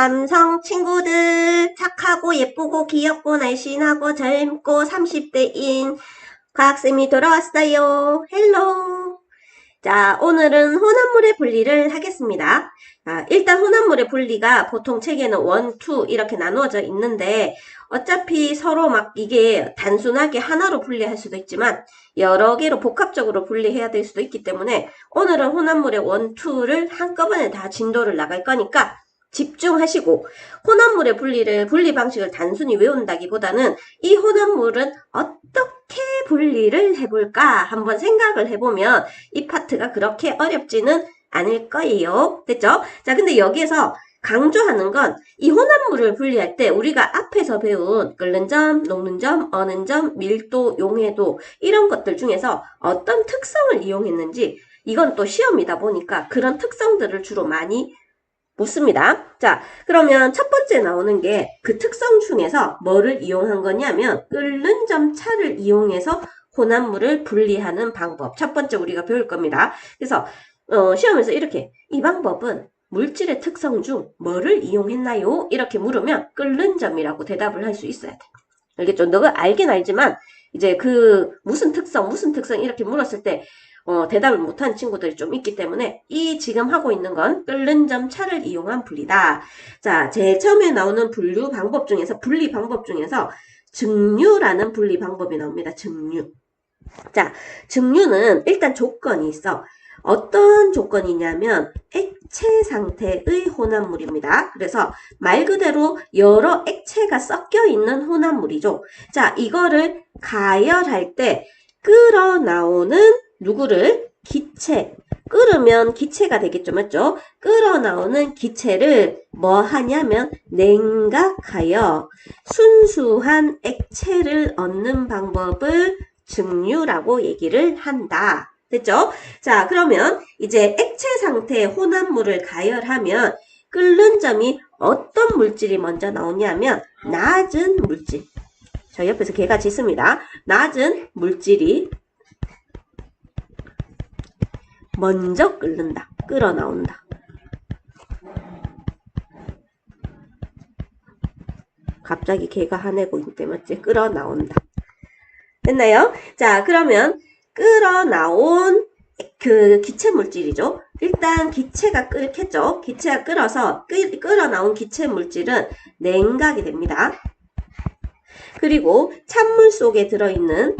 남성 친구들, 착하고 예쁘고 귀엽고 날씬하고 젊고 30대인 과학쌤이 돌아왔어요. 헬로. 자, 오늘은 혼합물의 분리를 하겠습니다. 일단 혼합물의 분리가 보통 책에는 1, 2 이렇게 나누어져 있는데 어차피 서로 막 이게 단순하게 하나로 분리할 수도 있지만 여러 개로 복합적으로 분리해야 될 수도 있기 때문에 오늘은 혼합물의 1, 2를 한꺼번에 다 진도를 나갈 거니까 집중하시고 혼합물의 분리 방식을 단순히 외운다기보다는 이 혼합물은 어떻게 분리를 해볼까 한번 생각을 해보면 이 파트가 그렇게 어렵지는 않을 거예요. 됐죠? 자, 근데 여기에서 강조하는 건 이 혼합물을 분리할 때 우리가 앞에서 배운 끓는 점, 녹는 점, 어는 점, 밀도, 용해도 이런 것들 중에서 어떤 특성을 이용했는지 이건 또 시험이다 보니까 그런 특성들을 주로 많이 묻습니다. 자, 그러면 첫 번째 나오는 게 그 특성 중에서 뭐를 이용한 거냐면 끓는 점 차를 이용해서 혼합물을 분리하는 방법. 첫 번째 우리가 배울 겁니다. 그래서 시험에서 이렇게 이 방법은 물질의 특성 중 뭐를 이용했나요? 이렇게 물으면 끓는 점이라고 대답을 할 수 있어야 돼. 알겠죠? 너가 알긴 알지만 이제 그 무슨 특성 이렇게 물었을 때 대답을 못한 친구들이 좀 있기 때문에 이 지금 하고 있는 건 끓는 점 차를 이용한 분리다. 자, 제일 처음에 나오는 분리 방법 중에서 증류라는 분리 방법이 나옵니다. 증류. 자, 증류는 일단 조건이 있어. 어떤 조건이냐면 액체 상태의 혼합물입니다. 그래서 말 그대로 여러 액체가 섞여 있는 혼합물이죠. 자, 이거를 가열할 때 끓어 나오는 누구를? 기체. 끓으면 기체가 되겠죠. 맞죠? 끓어 나오는 기체를 뭐 하냐면 냉각하여 순수한 액체를 얻는 방법을 증류라고 얘기를 한다. 됐죠? 자, 그러면 이제 액체 상태의 혼합물을 가열하면 끓는 점이 어떤 물질이 먼저 나오냐면 낮은 물질. 저 옆에서 개가 짖습니다. 낮은 물질이 먼저 끓는다. 끓어 나온다. 갑자기 개가 화내고 있는데 맞지? 끓어 나온다. 됐나요? 자, 그러면 끓어 나온 그 기체 물질이죠. 일단 기체가 끓겠죠. 기체가 끓어서 끓어 나온 기체 물질은 냉각이 됩니다. 그리고 찬물 속에 들어있는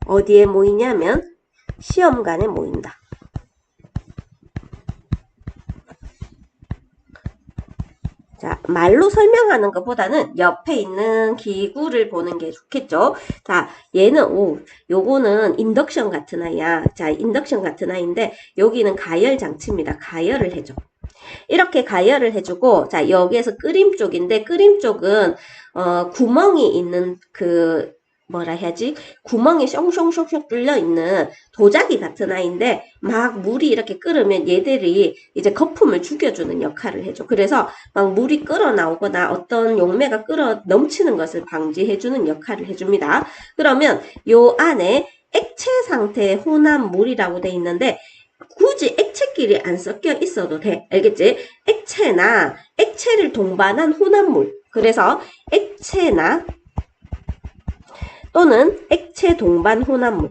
어디에 모이냐면 시험관에 모인다. 자, 말로 설명하는 것보다는 옆에 있는 기구를 보는 게 좋겠죠. 자, 얘는, 요거는 인덕션 같은 아이야. 자, 인덕션 같은 아이인데, 여기는 가열 장치입니다. 가열을 해줘. 이렇게 가열을 해주고, 자, 여기에서 끓임 쪽인데, 끓임 쪽은, 구멍이 있는 뭐라 해야지? 구멍이 숑숑숑숑 뚫려 있는 도자기 같은 아이인데 막 물이 이렇게 끓으면 얘들이 이제 거품을 죽여주는 역할을 해줘. 그래서 막 물이 끓어 나오거나 어떤 용매가 끓어 넘치는 것을 방지해주는 역할을 해줍니다. 그러면 요 안에 액체 상태의 혼합물이라고 돼 있는데 굳이 액체끼리 안 섞여 있어도 돼. 알겠지? 액체나 액체를 동반한 혼합물. 그래서 액체나 또는 액체 동반 혼합물.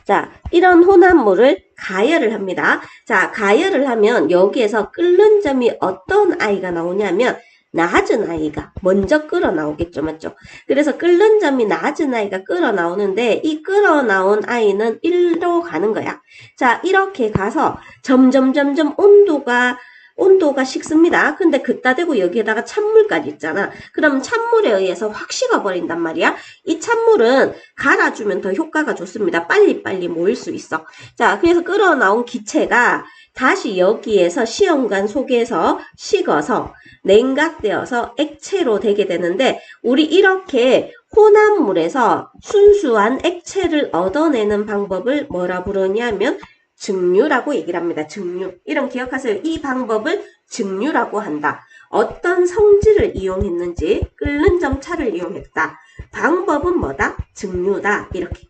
자, 이런 혼합물을 가열을 합니다. 자, 가열을 하면 여기에서 끓는 점이 어떤 아이가 나오냐면 낮은 아이가 먼저 끓어 나오겠죠. 맞죠? 그래서 끓는 점이 낮은 아이가 끓어 나오는데 이 끓어 나온 아이는 1로 가는 거야. 자, 이렇게 가서 점점 온도가 식습니다. 근데 그따 대고 여기에다가 찬물까지 있잖아. 그럼 찬물에 의해서 확 식어버린단 말이야. 이 찬물은 갈아주면 더 효과가 좋습니다. 빨리빨리 모일 수 있어. 자, 그래서 끓어 나온 기체가 다시 여기에서 시험관 속에서 식어서 냉각되어서 액체로 되게 되는데 우리 이렇게 혼합물에서 순수한 액체를 얻어내는 방법을 뭐라 부르냐면 증류라고 얘기를 합니다. 증류. 이름 기억하세요. 이 방법을 증류라고 한다. 어떤 성질을 이용했는지 끓는 점 차를 이용했다. 방법은 뭐다? 증류다. 이렇게.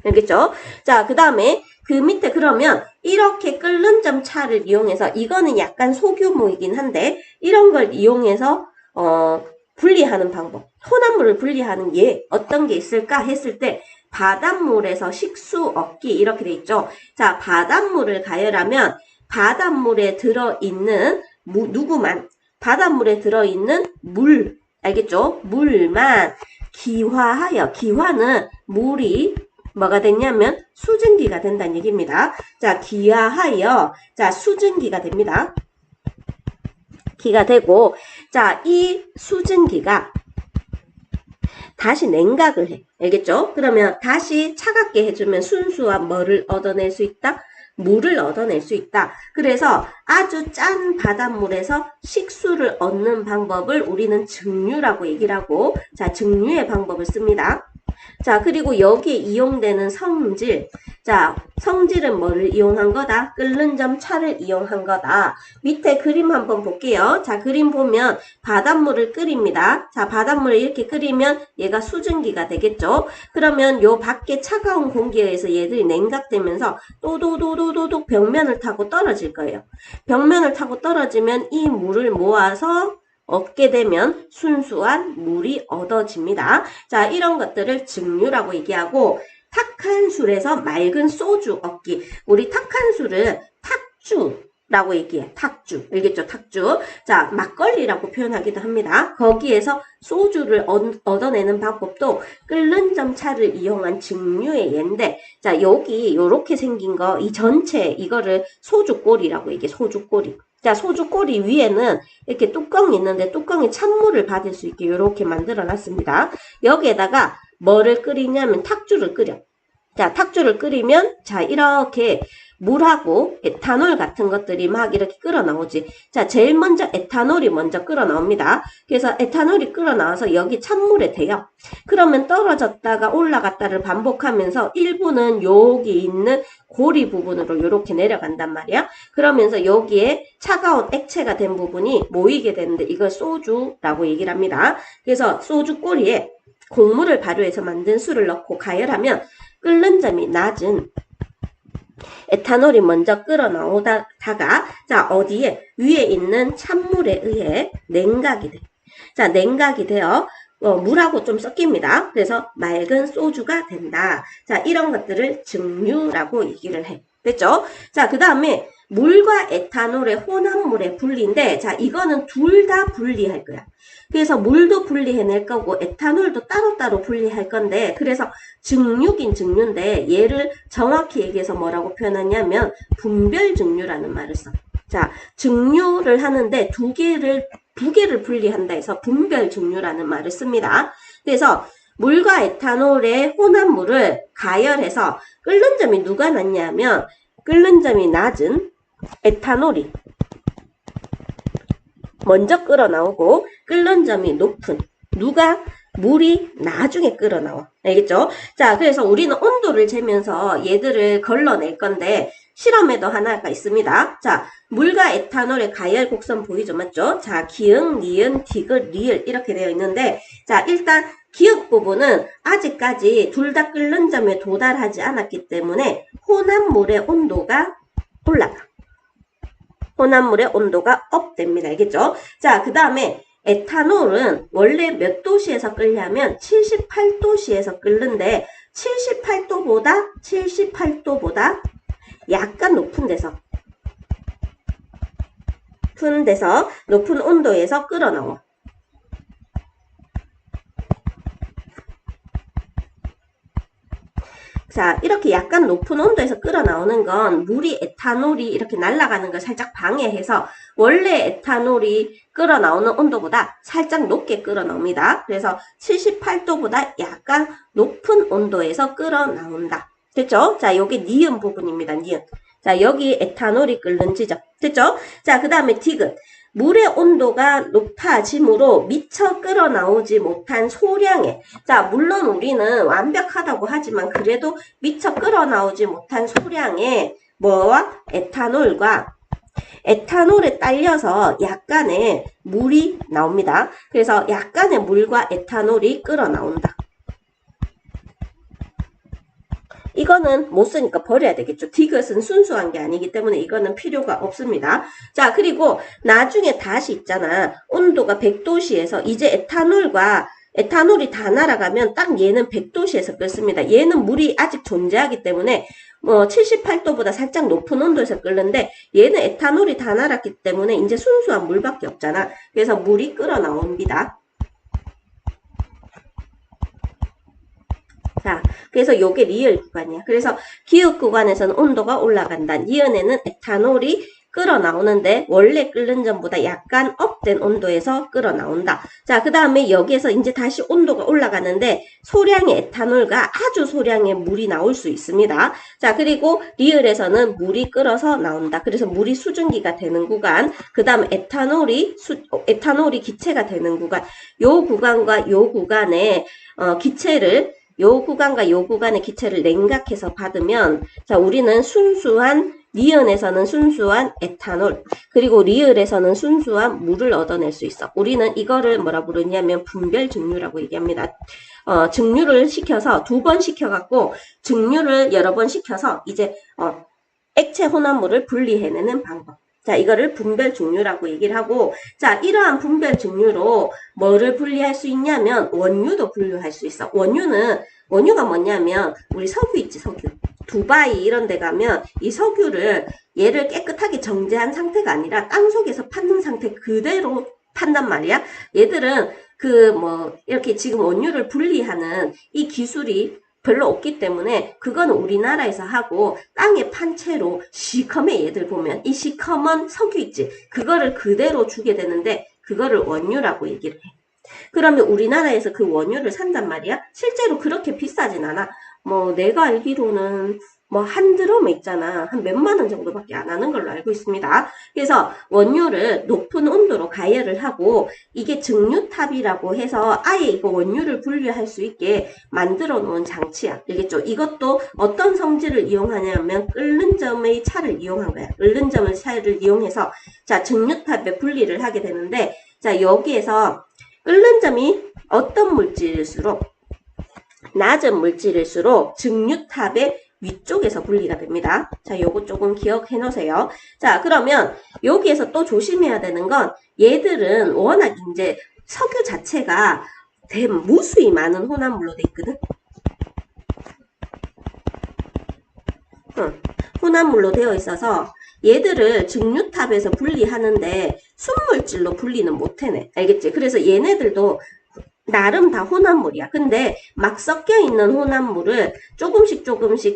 알겠죠? 자, 그 다음에 그 밑에 그러면 이렇게 끓는 점 차를 이용해서 이거는 약간 소규모이긴 한데 이런 걸 이용해서 분리하는 방법. 혼합물을 분리하는 게 어떤 게 있을까 했을 때 바닷물에서 식수 얻기 이렇게 돼 있죠. 자, 바닷물을 가열하면 바닷물에 들어있는 누구만 바닷물에 들어있는 물 알겠죠? 물만 기화하여 기화는 물이 뭐가 됐냐면 수증기가 된다는 얘기입니다. 자, 기화하여 자 수증기가 됩니다. 기가 되고 자, 이 수증기가 다시 냉각을 해. 알겠죠? 그러면 다시 차갑게 해주면 순수한 뭐를 얻어낼 수 있다? 물을 얻어낼 수 있다. 그래서 아주 짠 바닷물에서 식수를 얻는 방법을 우리는 증류라고 얘기를 하고 자, 증류의 방법을 씁니다. 자, 그리고 여기에 이용되는 성질. 자, 성질은 뭐를 이용한 거다? 끓는 점 차를 이용한 거다. 밑에 그림 한번 볼게요. 자, 그림 보면 바닷물을 끓입니다. 자, 바닷물을 이렇게 끓이면 얘가 수증기가 되겠죠? 그러면 요 밖에 차가운 공기에 의해서 얘들이 냉각되면서 또도도도도도 벽면을 타고 떨어질 거예요. 벽면을 타고 떨어지면 이 물을 모아서 얻게 되면 순수한 물이 얻어집니다. 자, 이런 것들을 증류라고 얘기하고 탁한 술에서 맑은 소주 얻기. 우리 탁한 술을 탁주라고 얘기해. 탁주. 알겠죠? 탁주. 자, 막걸리라고 표현하기도 합니다. 거기에서 소주를 얻어내는 방법도 끓는 점 차를 이용한 증류의 예인데 자, 여기 요렇게 생긴 거 이 전체 이거를 소주꼬리라고 얘기해. 소주꼬리. 자, 소주꼬리 위에는 이렇게 뚜껑이 있는데 뚜껑이 찬물을 받을 수 있게 이렇게 만들어 놨습니다. 여기에다가 뭐를 끓이냐면 탁주를 끓여. 자, 탁주를 끓이면 자, 이렇게 물하고 에탄올 같은 것들이 막 이렇게 끓어 나오지. 자, 제일 먼저 에탄올이 먼저 끓어 나옵니다. 그래서 에탄올이 끓어 나와서 여기 찬물에 대요. 그러면 떨어졌다가 올라갔다를 반복하면서 일부는 여기 있는 고리 부분으로 이렇게 내려간단 말이야. 그러면서 여기에 차가운 액체가 된 부분이 모이게 되는데 이걸 소주라고 얘기를 합니다. 그래서 소주 꼬리에 곡물을 발효해서 만든 술을 넣고 가열하면 끓는 점이 낮은 에탄올이 먼저 끓어 나오다가 자, 어디에 위에 있는 찬물에 의해 냉각이 돼. 자, 냉각이 되어 물하고 좀 섞입니다. 그래서 맑은 소주가 된다. 자, 이런 것들을 증류라고 얘기를 해. 됐죠? 자, 그 다음에 물과 에탄올의 혼합물의 분리인데 자, 이거는 둘 다 분리할 거야. 그래서 물도 분리해낼 거고 에탄올도 따로따로 분리할 건데 그래서 증류긴 증류인데 얘를 정확히 얘기해서 뭐라고 표현하냐면 분별 증류라는 말을 써. 자, 증류를 하는데 두 개를 분리한다 해서 분별 증류라는 말을 씁니다. 그래서 물과 에탄올의 혼합물을 가열해서 끓는 점이 누가 낮냐면 끓는 점이 낮은 에탄올이 먼저 끓어 나오고 끓는 점이 높은 누가? 물이 나중에 끓어 나와. 알겠죠? 자, 그래서 우리는 온도를 재면서 얘들을 걸러낼 건데 실험에도 하나가 있습니다. 자, 물과 에탄올의 가열 곡선 보이죠? 맞죠? 자, 기역, 니은, 디귿, 리을 이렇게 되어 있는데 자, 일단 기역 부분은 아직까지 둘 다 끓는 점에 도달하지 않았기 때문에 혼합물의 온도가 올라가. 혼합물의 온도가 업됩니다. 알겠죠? 자, 그 다음에 에탄올은 원래 몇 도씨에서 끓냐면 78도씨에서 끓는데 78도보다 약간 높은 데서 높은 온도에서 끓어 나와. 자, 이렇게 약간 높은 온도에서 끓어 나오는 건 물이 에탄올이 이렇게 날아가는 걸 살짝 방해해서 원래 에탄올이 끓어 나오는 온도보다 살짝 높게 끓어 나옵니다. 그래서 78도보다 약간 높은 온도에서 끓어 나온다. 됐죠? 자, 여기 니은 부분입니다. 니은. 자, 여기 에탄올이 끓는 지점. 됐죠? 자, 그 다음에 디귿. 물의 온도가 높아짐으로 미처 끓어 나오지 못한 소량의 자, 물론 우리는 완벽하다고 하지만 그래도 미처 끓어 나오지 못한 소량의 뭐와 에탄올과 에탄올에 딸려서 약간의 물이 나옵니다. 그래서 약간의 물과 에탄올이 끓어 나온다. 이거는 못 쓰니까 버려야 되겠죠. 디귿은 순수한 게 아니기 때문에 이거는 필요가 없습니다. 자, 그리고 나중에 다시 있잖아. 온도가 100도씨에서 이제 에탄올이 다 날아가면 딱 얘는 100도씨에서 끓습니다. 얘는 물이 아직 존재하기 때문에 78도보다 살짝 높은 온도에서 끓는데 얘는 에탄올이 다 날았기 때문에 이제 순수한 물밖에 없잖아. 그래서 물이 끓어 나옵니다. 자, 그래서 요게 리을 구간이야. 그래서 기역 구간에서는 온도가 올라간다. 니은에는 에탄올이 끓어 나오는데 원래 끓는 전보다 약간 업된 온도에서 끓어 나온다. 자, 그 다음에 여기에서 이제 다시 온도가 올라가는데 소량의 에탄올과 아주 소량의 물이 나올 수 있습니다. 자, 그리고 리을에서는 물이 끓어서 나온다. 그래서 물이 수증기가 되는 구간, 그 다음 에탄올이 기체가 되는 구간, 요 구간과 요 구간에 요 구간과 요 구간의 기체를 냉각해서 받으면, 자, 우리는 니은에서는 순수한 에탄올, 그리고 리을에서는 순수한 물을 얻어낼 수 있어. 우리는 이거를 뭐라 부르냐면 분별 증류라고 얘기합니다. 증류를 시켜서 2번 시켜갖고 증류를 여러 번 시켜서 이제 액체 혼합물을 분리해내는 방법. 자, 이거를 분별 증류라고 얘기를 하고, 자, 이러한 분별 증류로 뭐를 분리할 수 있냐면 원유도 분류할 수 있어. 원유가 뭐냐면 우리 석유 있지, 석유. 두바이 이런 데 가면 이 석유를 얘를 깨끗하게 정제한 상태가 아니라 땅속에서 파는 상태 그대로 판단 말이야. 얘들은 이렇게 지금 원유를 분리하는 이 기술이 별로 없기 때문에 그건 우리나라에서 하고 땅에 판 채로 시커매 얘들 보면 이 시커먼 석유 있지. 그거를 그대로 주게 되는데 그거를 원유라고 얘기를 해. 그러면 우리나라에서 그 원유를 산단 말이야. 실제로 그렇게 비싸진 않아. 내가 알기로는 한 드럼 있잖아. 한 몇만 원 정도밖에 안 하는 걸로 알고 있습니다. 그래서 원유를 높은 온도로 가열을 하고 이게 증류탑이라고 해서 아예 이거 원유를 분리할 수 있게 만들어 놓은 장치야. 알겠죠? 이것도 어떤 성질을 이용하냐면 끓는 점의 차를 이용한 거야. 끓는 점의 차를 이용해서 자, 증류탑에 분리를 하게 되는데 자, 여기에서 끓는 점이 어떤 물질일수록 낮은 물질일수록 증류탑의 위쪽에서 분리가 됩니다. 자, 요거 조금 기억해 놓으세요. 자, 그러면 여기에서 또 조심해야 되는 건 얘들은 워낙 이제 석유 자체가 무수히 많은 혼합물로 돼 있거든. 혼합물로 되어 있어서 얘들을 증류탑에서 분리하는데 순물질로 분리는 못 해내. 알겠지? 그래서 얘네들도 나름 다 혼합물이야. 근데 막 섞여 있는 혼합물을 조금씩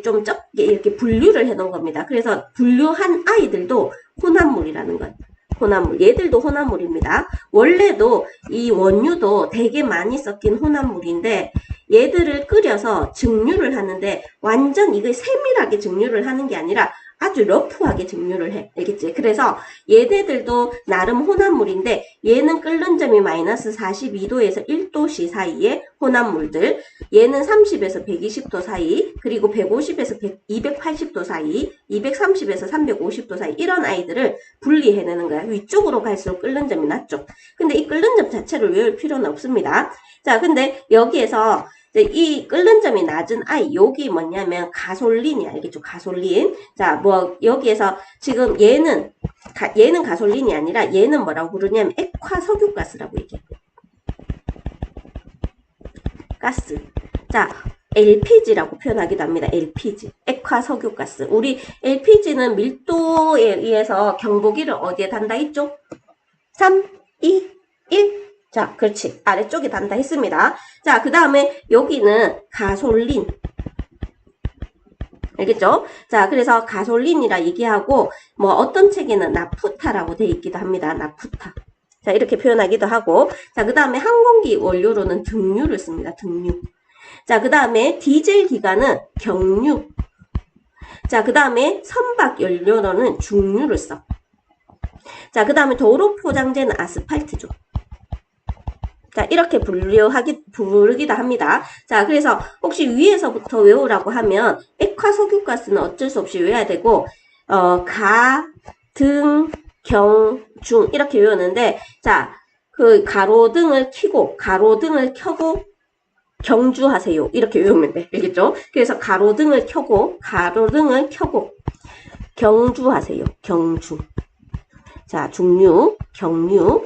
좀 적게 이렇게 분류를 해 놓은 겁니다. 그래서 분류한 아이들도 혼합물이라는 거예요. 혼합물. 얘들도 혼합물입니다. 원래도 이 원유도 되게 많이 섞인 혼합물인데 얘들을 끓여서 증류를 하는데 완전 이거 세밀하게 증류를 하는 게 아니라 아주 러프하게 증류를 해. 알겠지? 그래서 얘네들도 나름 혼합물인데 얘는 끓는 점이 마이너스 42도에서 1도씨 사이의 혼합물들, 얘는 30에서 120도 사이, 그리고 150에서 280도 사이, 230에서 350도 사이 이런 아이들을 분리해내는 거야. 위쪽으로 갈수록 끓는 점이 낮죠. 근데 이 끓는 점 자체를 외울 필요는 없습니다. 자, 근데 여기에서 이 끓는 점이 낮은 아이, 여기 뭐냐면 가솔린이 알겠죠? 가솔린. 자, 여기에서 지금 얘는 가솔린이 아니라 얘는 뭐라고 부르냐면 액화석유가스라고 얘기해. 가스. 자, LPG라고 표현하기도 합니다. LPG. 액화석유가스. 우리 LPG는 밀도에 의해서 경보기를 어디에 단다 했죠? 3, 2, 1. 자, 그렇지. 아래쪽에 단다 했습니다. 자, 그 다음에 여기는 가솔린. 알겠죠? 자, 그래서 가솔린이라 얘기하고, 어떤 책에는 나프타라고 되어 있기도 합니다. 나프타. 자, 이렇게 표현하기도 하고. 자, 그 다음에 항공기 원료로는 등유를 씁니다. 등유. 자, 그 다음에 디젤 기관은 경유. 자, 그 다음에 선박 연료로는 중유를 써. 자, 그 다음에 도로 포장재는 아스팔트죠. 자, 이렇게 부르기도 합니다. 자, 그래서 혹시 위에서부터 외우라고 하면 액화석유가스는 어쩔 수 없이 외워야 되고, 가, 등, 경, 중 이렇게 외우는데, 자, 그 가로등을 켜고 경주하세요. 이렇게 외우면 돼. 알겠죠? 그래서 가로등을 켜고 경주하세요. 경주. 자, 중류, 경유,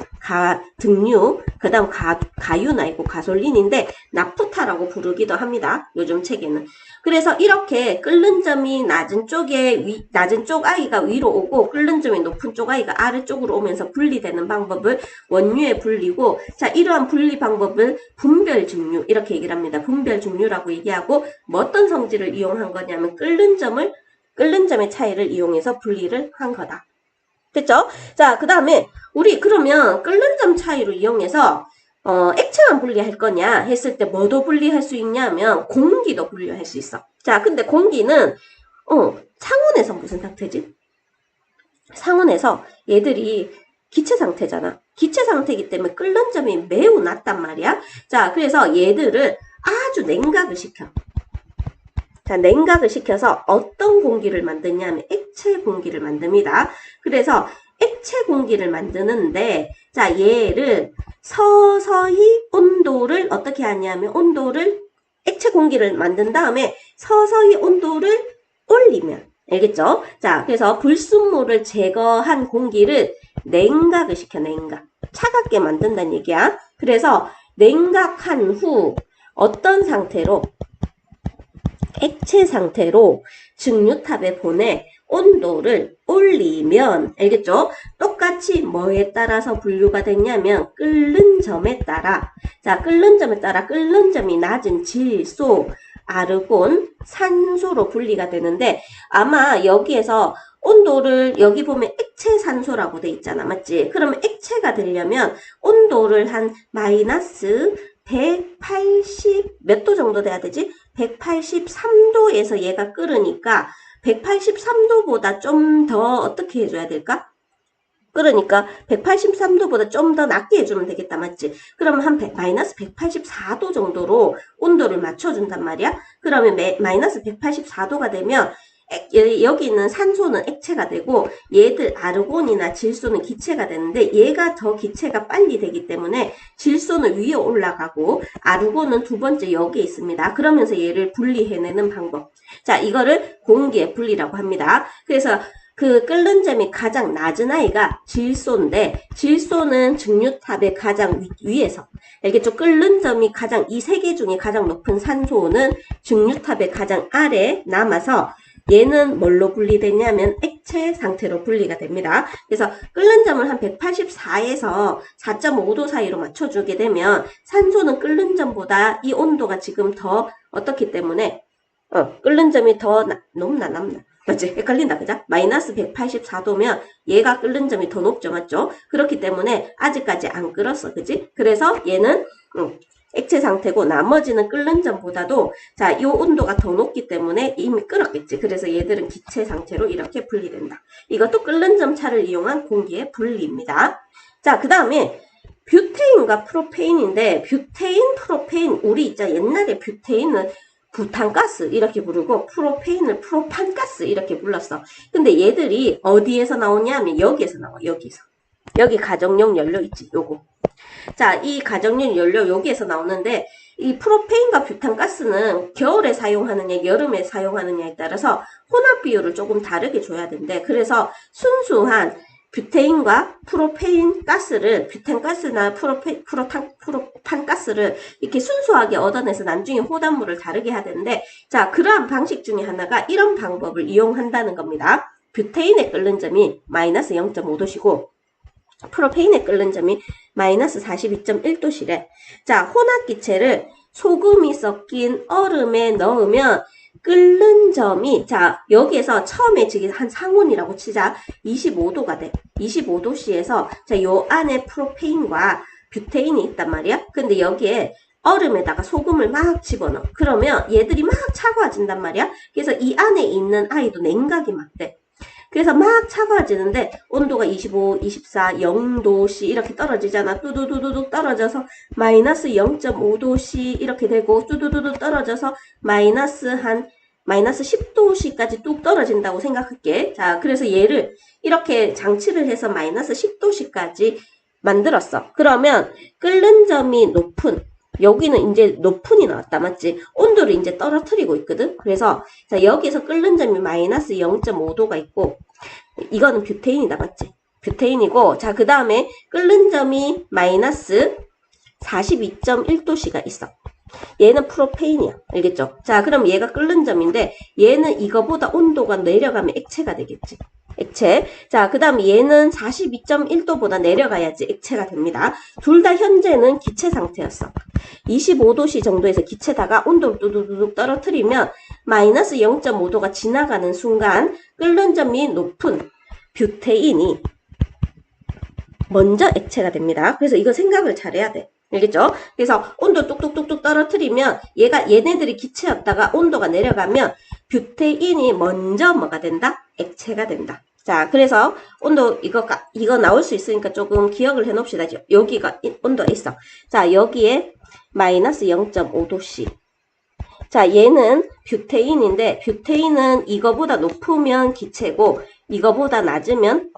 등유, 그 다음 가유는 아니고 가솔린인데 나프타라고 부르기도 합니다. 요즘 책에는. 그래서 이렇게 끓는 점이 낮은 쪽 아이가 위로 오고 끓는 점이 높은 쪽 아이가 아래쪽으로 오면서 분리되는 방법을 원유에 분리고, 자, 이러한 분리 방법을 분별 증류 이렇게 얘기를 합니다. 분별 증류라고 얘기하고, 뭐 어떤 성질을 이용한 거냐면 끓는 점의 차이를 이용해서 분리를 한 거다. 됐죠? 자, 그 다음에 우리 그러면 끓는 점 차이로 이용해서 액체만 분리할 거냐 했을 때 뭐도 분리할 수 있냐면 공기도 분리할 수 있어. 자, 근데 공기는 상온에서 무슨 상태지? 상온에서 얘들이 기체 상태잖아. 기체 상태이기 때문에 끓는 점이 매우 낮단 말이야. 자, 그래서 얘들을 아주 냉각을 시켜. 자, 냉각을 시켜서 어떤 공기를 만드냐면 액체 공기를 만듭니다. 그래서 액체 공기를 만드는데, 자, 얘를 서서히 온도를 어떻게 하냐면 액체 공기를 만든 다음에 서서히 온도를 올리면, 알겠죠? 자, 그래서 불순물을 제거한 공기를 냉각을 시켜, 냉각. 차갑게 만든다는 얘기야. 그래서 냉각한 후 어떤 상태로? 액체 상태로 증류탑에 보내 온도를 올리면, 알겠죠? 똑같이 뭐에 따라서 분류가 됐냐면 끓는 점에 따라. 자, 끓는 점이 낮은 질소, 아르곤, 산소로 분리가 되는데, 아마 여기에서 온도를 여기 보면 액체 산소라고 돼 있잖아, 맞지? 그러면 액체가 되려면 온도를 한 마이너스 180 몇 도 정도 돼야 되지? 183도에서 얘가 끓으니까 183도보다 좀 더 어떻게 해줘야 될까? 그러니까 183도보다 좀 더 낮게 해주면 되겠다, 맞지? 그러면 한 마이너스 184도 정도로 온도를 맞춰준단 말이야. 그러면 마이너스 184도가 되면 여기 있는 산소는 액체가 되고 얘들 아르곤이나 질소는 기체가 되는데, 얘가 더 기체가 빨리 되기 때문에 질소는 위에 올라가고 아르곤은 두 번째 여기에 있습니다. 그러면서 얘를 분리해내는 방법. 자, 이거를 공기의 분리라고 합니다. 그래서 그 끓는 점이 가장 낮은 아이가 질소인데, 질소는 증류탑의 가장 위에서, 알겠죠? 끓는 점이 이 세 개 중에 가장 높은 산소는 증류탑의 가장 아래 남아서 얘는 뭘로 분리되냐면 액체 상태로 분리가 됩니다. 그래서 끓는 점을 한 184에서 4.5도 사이로 맞춰주게 되면 산소는 끓는 점보다 이 온도가 지금 더 어떻기 때문에 끓는 점이 더 높나 맞지? 헷갈린다, 그죠? 마이너스 184도면 얘가 끓는 점이 더 높죠, 맞죠? 그렇기 때문에 아직까지 안 끓었어, 그지? 그래서 얘는 액체 상태고 나머지는 끓는 점보다도 자, 이 온도가 더 높기 때문에 이미 끓었겠지. 그래서 얘들은 기체 상태로 이렇게 분리된다. 이것도 끓는 점 차를 이용한 공기의 분리입니다. 자, 그 다음에 뷰테인과 프로페인인데, 뷰테인, 프로페인, 우리 있자 옛날에 뷰테인은 부탄가스 이렇게 부르고 프로페인을 프로판가스 이렇게 불렀어. 근데 얘들이 어디에서 나오냐면 여기에서 나와. 여기 가정용 연료 있지, 요거. 자, 이 가정용 연료 여기에서 나오는데, 이 프로페인과 뷰탄가스는 겨울에 사용하느냐 여름에 사용하느냐에 따라서 혼합 비율을 조금 다르게 줘야 된대. 그래서 순수한 뷰테인과 프로페인 가스를, 뷰탄가스나 프로판가스를 이렇게 순수하게 얻어내서 나중에 혼합물을 다르게 해야 되는데, 자, 그러한 방식 중에 하나가 이런 방법을 이용한다는 겁니다. 뷰테인의 끓는 점이 마이너스 0.5도시고 프로페인의 끓는 점이 마이너스 42.1도시래. 자, 혼합기체를 소금이 섞인 얼음에 넣으면 끓는 점이, 자, 여기에서 처음에 지금 한 상온이라고 치자. 25도가 돼. 25도씨에서, 자, 요 안에 프로페인과 뷰테인이 있단 말이야. 근데 여기에 얼음에다가 소금을 막 집어넣어. 그러면 얘들이 막 차가워진단 말이야. 그래서 이 안에 있는 아이도 냉각이 막 돼. 그래서 막 차가워지는데 온도가 25, 24, 0도씨 이렇게 떨어지잖아. 뚜두두두둑 떨어져서 마이너스 0.5도씨 이렇게 되고, 뚜두두둑 떨어져서 마이너스 10도씨까지 뚝 떨어진다고 생각할게. 자, 그래서 얘를 이렇게 장치를 해서 마이너스 10도씨까지 만들었어. 그러면 끓는 점이 높은 여기는 이제 높은이 나왔다. 맞지? 온도를 이제 떨어뜨리고 있거든. 그래서 자, 여기서 끓는 점이 마이너스 0.5도가 있고 이거는 뷰테인이다. 맞지? 뷰테인이고 자, 그 다음에 끓는 점이 마이너스 42.1도씨가 있어. 얘는 프로페인이야. 알겠죠? 자, 그럼 얘가 끓는 점인데 얘는 이거보다 온도가 내려가면 액체가 되겠지. 액체. 자, 그 다음 얘는 42.1도보다 내려가야지 액체가 됩니다. 둘 다 현재는 기체 상태였어. 25도씨 정도에서 기체다가 온도를 뚜두두둑 떨어뜨리면 마이너스 0.5도가 지나가는 순간 끓는 점이 높은 뷰테인이 먼저 액체가 됩니다. 그래서 이거 생각을 잘해야 돼. 알겠죠? 그래서 온도 뚝뚝뚝뚝 떨어뜨리면 얘네들이 기체였다가 온도가 내려가면 뷰테인이 먼저 뭐가 된다? 액체가 된다. 자, 그래서 온도 이거 나올 수 있으니까 조금 기억을 해 놓읍시다. 여기가 온도가 있어. 자, 여기에 마이너스 0.5도씨. 자, 얘는 뷰테인인데 뷰테인은 이거보다 높으면 기체고 이거보다 낮으면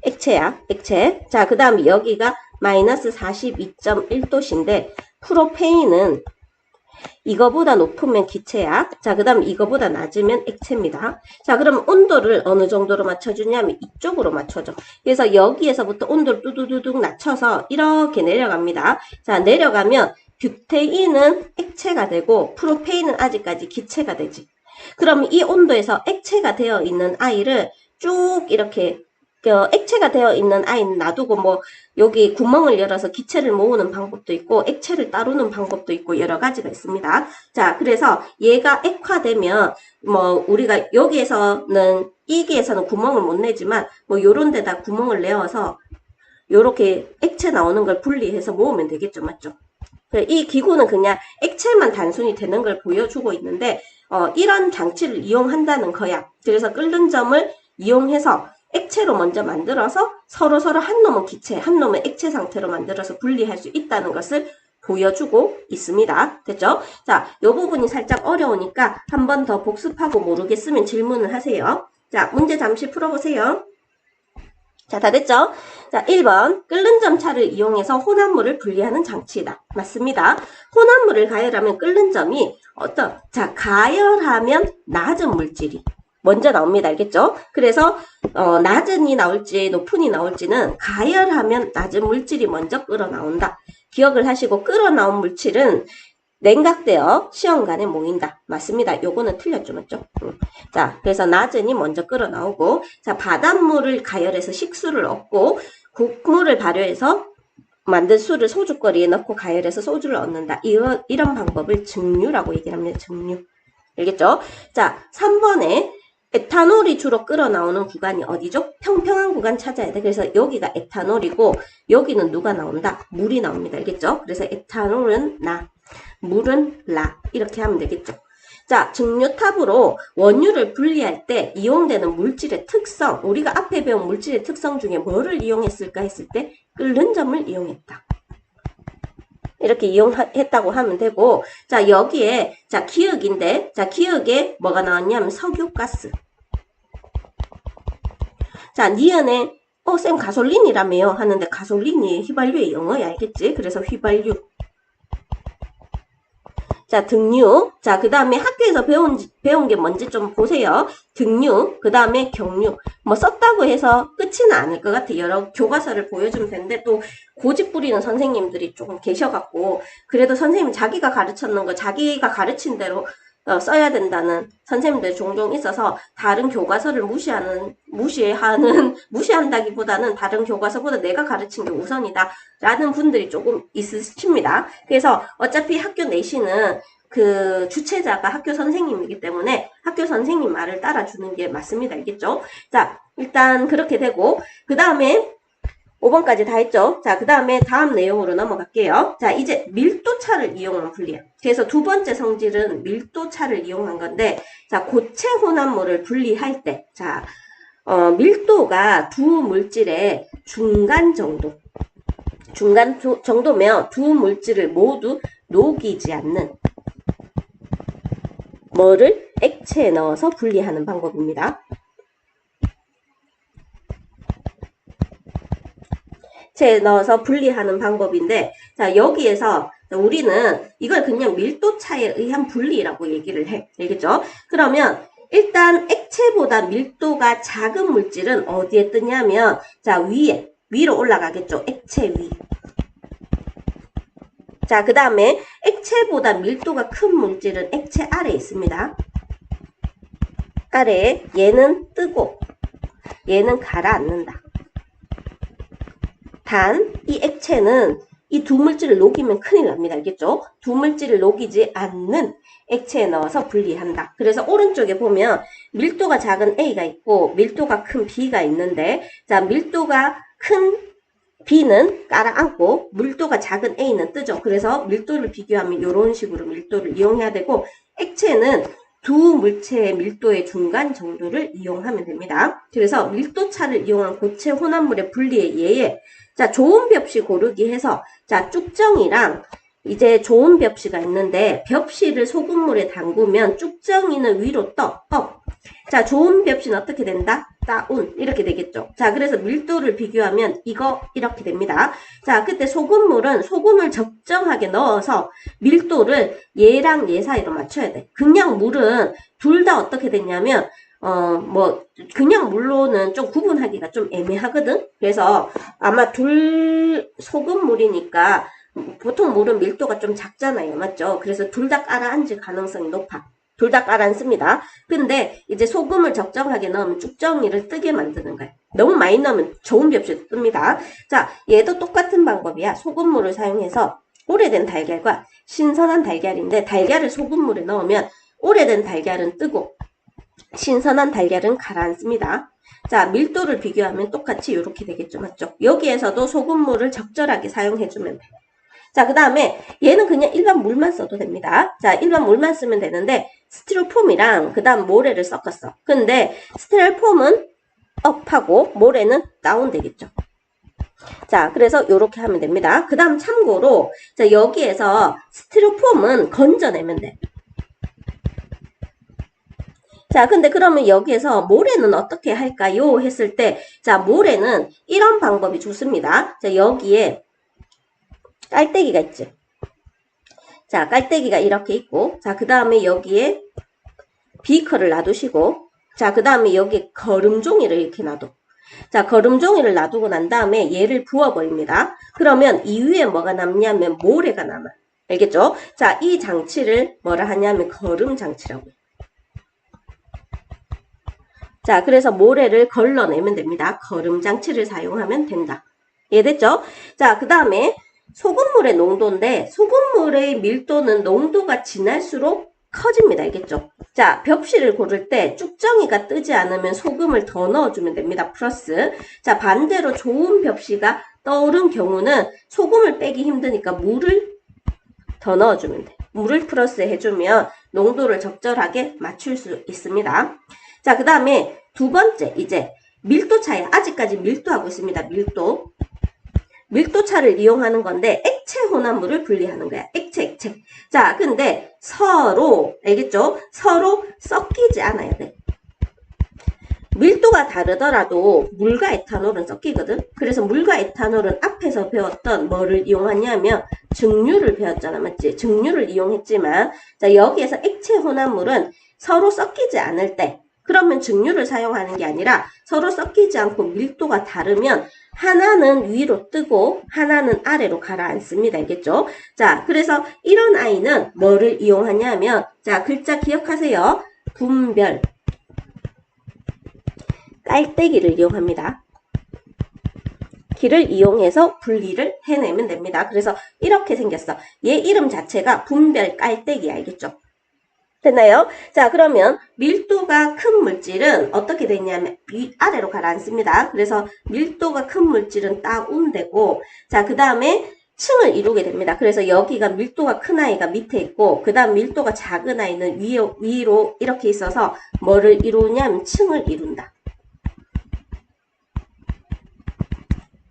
액체야, 액체. 자, 그 다음에 여기가 마이너스 42.1도씨인데 프로페인은 이거보다 높으면 기체야. 자, 그 다음 이거보다 낮으면 액체입니다. 자, 그럼 온도를 어느 정도로 맞춰주냐면 이쪽으로 맞춰줘. 그래서 여기에서부터 온도를 뚜두두둑 낮춰서 이렇게 내려갑니다. 자, 내려가면 뷰테인은 액체가 되고 프로페인은 아직까지 기체가 되지. 그럼 이 온도에서 액체가 되어 있는 아이를 쭉 이렇게 액체가 되어 있는 아이는 놔두고 뭐 여기 구멍을 열어서 기체를 모으는 방법도 있고 액체를 따르는 방법도 있고 여러 가지가 있습니다. 자, 그래서 얘가 액화되면 뭐 우리가 여기에서는 이기에서는 구멍을 못 내지만 뭐 요런 데다 구멍을 내어서 요렇게 액체 나오는 걸 분리해서 모으면 되겠죠. 맞죠? 이 기구는 그냥 액체만 단순히 되는 걸 보여주고 있는데 이런 장치를 이용한다는 거야. 그래서 끓는 점을 이용해서 액체로 먼저 만들어서 서로서로 한 놈은 기체, 한 놈은 액체 상태로 만들어서 분리할 수 있다는 것을 보여주고 있습니다. 됐죠? 자, 이 부분이 살짝 어려우니까 한 번 더 복습하고 모르겠으면 질문을 하세요. 자, 문제 잠시 풀어보세요. 자, 다 됐죠? 자, 1번. 끓는 점 차를 이용해서 혼합물을 분리하는 장치이다. 맞습니다. 혼합물을 가열하면 끓는 점이 자, 가열하면 낮은 물질이 먼저 나옵니다. 알겠죠? 그래서 낮은이 나올지 높은이 나올지는 가열하면 낮은 물질이 먼저 끓어 나온다. 기억을 하시고 끓어 나온 물질은 냉각되어 시험관에 모인다. 맞습니다. 요거는 틀렸죠. 맞죠? 자, 그래서 낮은이 먼저 끓어 나오고 자, 바닷물을 가열해서 식수를 얻고 국물을 발효해서 만든 술을 소주거리에 넣고 가열해서 소주를 얻는다. 이런 방법을 증류라고 얘기를 합니다. 증류. 알겠죠? 자, 3번에 에탄올이 주로 끓어 나오는 구간이 어디죠? 평평한 구간 찾아야 돼. 그래서 여기가 에탄올이고 여기는 누가 나온다? 물이 나옵니다. 알겠죠? 그래서 에탄올은 나, 물은 라 이렇게 하면 되겠죠. 자, 증류탑으로 원유를 분리할 때 이용되는 물질의 특성, 우리가 앞에 배운 물질의 특성 중에 뭐를 이용했을까 했을 때 끓는 점을 이용했다. 이렇게 이용했다고 하면 되고, 자, 여기에, 자, 기역인데, 자, 기역에 뭐가 나왔냐면 석유가스. 자, 니은에, 쌤 가솔린이라며요 하는데 가솔린이 휘발유의 영어야, 알겠지? 그래서 휘발유. 자, 등유. 자, 그 다음에 학교에서 배운 게 뭔지 좀 보세요. 등유, 그 다음에 경유. 뭐 썼다고 해서 끝이는 아닐 것 같아요. 여러 교과서를 보여주면 되는데 또 고집 부리는 선생님들이 조금 계셔갖고 그래도 선생님 자기가 가르쳤는 거 자기가 가르친 대로 써야 된다는 선생님들 종종 있어서 다른 교과서를 무시한다기보다는 다른 교과서보다 내가 가르친 게 우선이다 라는 분들이 조금 있으십니다. 그래서 어차피 학교 내시는 그 주체자가 학교 선생님이기 때문에 학교 선생님 말을 따라주는 게 맞습니다. 알겠죠? 자, 일단 그렇게 되고 그 다음에 5번까지 다 했죠? 자, 그 다음에 다음 내용으로 넘어갈게요. 자, 이제 밀도차를 이용한 분리야. 그래서 두 번째 성질은 밀도차를 이용한 건데, 자, 고체 혼합물을 분리할 때, 자, 밀도가 두 물질의 중간 정도면 두 물질을 모두 녹이지 않는 뭐를 액체에 넣어서 분리하는 방법입니다. 액체에 넣어서 분리하는 방법인데 자, 여기에서 우리는 이걸 그냥 밀도차에 의한 분리라고 얘기를 해. 알겠죠? 그러면 일단 액체보다 밀도가 작은 물질은 어디에 뜨냐면, 자, 위로 올라가겠죠? 액체 위. 자, 그 다음에 액체보다 밀도가 큰 물질은 액체 아래에 있습니다. 아래에 얘는 뜨고 얘는 가라앉는다. 단 이 액체는 이 두 물질을 녹이면 큰일 납니다. 알겠죠? 두 물질을 녹이지 않는 액체에 넣어서 분리한다. 그래서 오른쪽에 보면 밀도가 작은 A가 있고 밀도가 큰 B가 있는데, 자, 밀도가 큰 B는 깔아앉고 밀도가 작은 A는 뜨죠. 그래서 밀도를 비교하면 이런 식으로 밀도를 이용해야 되고, 액체는 두 물체의 밀도의 중간 정도를 이용하면 됩니다. 그래서 밀도차를 이용한 고체 혼합물의 분리의 예에, 자, 좋은 벽시 고르기 해서, 자, 쭉정이랑 이제 좋은 벽시가 있는데, 벽시를 소금물에 담그면 쭉정이는 위로 떠, 업. 자, 좋은 벽시는 어떻게 된다? 다운. 이렇게 되겠죠. 자, 그래서 밀도를 비교하면 이거 이렇게 됩니다. 자, 그때 소금물은 소금을 적정하게 넣어서 밀도를 얘랑 얘 사이로 맞춰야 돼. 그냥 물은 둘 다 어떻게 됐냐면, 그냥 물로는 좀 구분하기가 좀 애매하거든? 그래서 아마 소금물이니까 보통 물은 밀도가 좀 작잖아요. 맞죠? 그래서 둘 다 깔아앉을 가능성이 높아. 둘 다 깔아앉습니다. 근데 이제 소금을 적정하게 넣으면 쭉정이를 뜨게 만드는 거예요. 너무 많이 넣으면 좋은 벽시도 뜹니다. 자, 얘도 똑같은 방법이야. 소금물을 사용해서 오래된 달걀과 신선한 달걀인데, 달걀을 소금물에 넣으면 오래된 달걀은 뜨고 신선한 달걀은 가라앉습니다. 자, 밀도를 비교하면 똑같이 이렇게 되겠죠. 맞죠? 여기에서도 소금물을 적절하게 사용해주면 돼. 자, 그 다음에 얘는 그냥 일반 물만 써도 됩니다. 자, 일반 물만 쓰면 되는데, 스티로폼이랑 그 다음 모래를 섞었어. 근데 스티로폼은 업하고 모래는 다운 되겠죠. 자, 그래서 이렇게 하면 됩니다. 그 다음 참고로, 자, 여기에서 스티로폼은 건져내면 돼. 자, 근데 그러면 여기에서 모래는 어떻게 할까요? 했을 때, 자, 모래는 이런 방법이 좋습니다. 자, 여기에 깔때기가 있지. 자, 깔때기가 이렇게 있고, 자, 그 다음에 여기에 비커를 놔두시고, 자, 그 다음에 여기에 거름종이를 이렇게 놔둬. 자, 거름종이를 놔두고 난 다음에 얘를 부어버립니다. 그러면 이 위에 뭐가 남냐면 모래가 남아. 알겠죠? 자, 이 장치를 뭐라 하냐면 거름 장치라고. 자, 그래서 모래를 걸러내면 됩니다. 거름 장치를 사용하면 된다. 이해됐죠? 자, 그 다음에 소금물의 농도인데, 소금물의 밀도는 농도가 진할수록 커집니다. 알겠죠? 자, 벽시를 고를 때 쭉정이가 뜨지 않으면 소금을 더 넣어주면 됩니다. 플러스. 자, 반대로 좋은 벽시가 떠오른 경우는 소금을 빼기 힘드니까 물을 더 넣어주면 돼. 물을 플러스 해주면 농도를 적절하게 맞출 수 있습니다. 자, 그 다음에 두 번째, 이제 밀도 차이. 아직까지 밀도하고 있습니다. 밀도차를 이용하는 건데, 액체 혼합물을 분리하는 거야. 액체. 자, 근데 서로, 알겠죠? 서로 섞이지 않아야 돼. 밀도가 다르더라도 물과 에탄올은 섞이거든? 그래서 물과 에탄올은 앞에서 배웠던 뭐를 이용하냐면 증류를 배웠잖아. 맞지? 증류를 이용했지만, 자, 여기에서 액체 혼합물은 서로 섞이지 않을 때, 그러면 증류를 사용하는 게 아니라 서로 섞이지 않고 밀도가 다르면 하나는 위로 뜨고 하나는 아래로 가라앉습니다. 알겠죠? 자, 그래서 이런 아이는 뭐를 이용하냐면, 자, 글자 기억하세요. 분별. 깔때기를 이용합니다. 기를 이용해서 분리를 해내면 됩니다. 그래서 이렇게 생겼어. 얘 이름 자체가 분별 깔때기. 알겠죠? 됐나요? 자, 그러면 밀도가 큰 물질은 어떻게 되냐면 아래로 가라앉습니다. 그래서 밀도가 큰 물질은 다운되고, 자, 그 다음에 층을 이루게 됩니다. 그래서 여기가 밀도가 큰 아이가 밑에 있고, 그 다음 밀도가 작은 아이는 위로 이렇게 있어서 뭐를 이루냐면 층을 이룬다.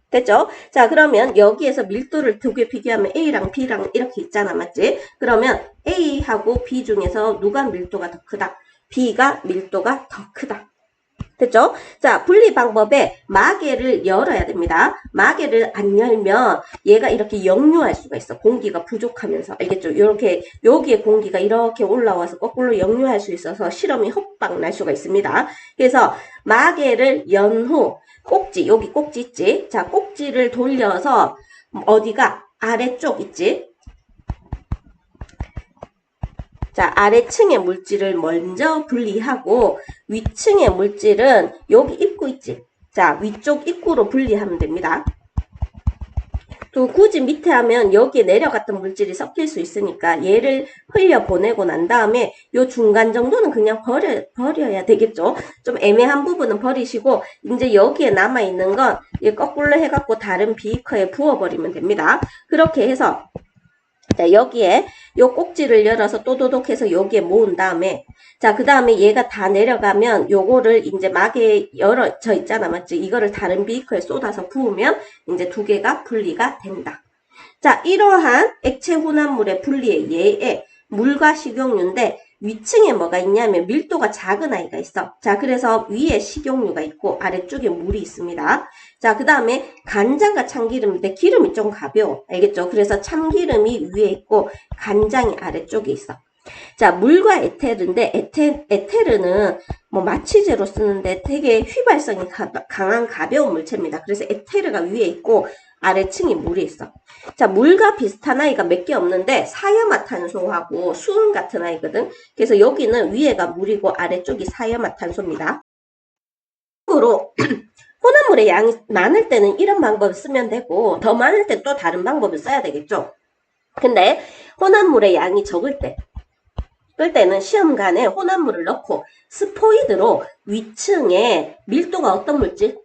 됐죠? 자, 그러면 여기에서 밀도를 두 개 비교하면 A랑 B랑 이렇게 있잖아. 맞지? 그러면 A하고 B 중에서 누가 밀도가 더 크다? B가 밀도가 더 크다. 됐죠? 자, 분리 방법에 마개를 열어야 됩니다. 마개를 안 열면 얘가 이렇게 역류할 수가 있어. 공기가 부족하면서. 알겠죠? 이렇게 여기에 공기가 이렇게 올라와서 거꾸로 역류할 수 있어서 실험이 헛박 날 수가 있습니다. 그래서 마개를 연 후 꼭지, 여기 꼭지 있지? 자, 꼭지를 돌려서 어디가 아래쪽 있지? 자, 아래층의 물질을 먼저 분리하고 위층의 물질은 여기 입구 있지? 자, 위쪽 입구로 분리하면 됩니다. 또 굳이 밑에 하면 여기에 내려갔던 물질이 섞일 수 있으니까 얘를 흘려보내고 난 다음에 요 중간 정도는 그냥 버려야 되겠죠. 좀 애매한 부분은 버리시고 이제 여기에 남아있는 건 거꾸로 해갖고 다른 비커에 부어버리면 됩니다. 그렇게 해서 자, 여기에 요 꼭지를 열어서 또도독 해서 여기에 모은 다음에 자, 그 다음에 얘가 다 내려가면 요거를 이제 막에 열어져 있잖아. 맞지? 이거를 다른 비커에 쏟아서 부으면 이제 두 개가 분리가 된다. 자, 이러한 액체 혼합물의 분리의 예에 물과 식용유인데 위층에 뭐가 있냐면 밀도가 작은 아이가 있어. 자, 그래서 위에 식용유가 있고 아래쪽에 물이 있습니다. 자, 그 다음에 간장과 참기름인데 기름이 좀 가벼워. 알겠죠? 그래서 참기름이 위에 있고 간장이 아래쪽에 있어. 자, 물과 에테르인데 에테르는 뭐 마취제로 쓰는데 되게 휘발성이 강한 가벼운 물체입니다. 그래서 에테르가 위에 있고 아래층이 물이 있어. 자, 물과 비슷한 아이가 몇 개 없는데 사염화탄소하고 수은 같은 아이거든. 그래서 여기는 위에가 물이고 아래쪽이 사염화탄소입니다. 으로 혼합물의 양이 많을 때는 이런 방법을 쓰면 되고 더 많을 때 또 다른 방법을 써야 되겠죠. 근데 혼합물의 양이 적을 때 그럴 때는 시험관에 혼합물을 넣고 스포이드로 위층에 밀도가 어떤 물질?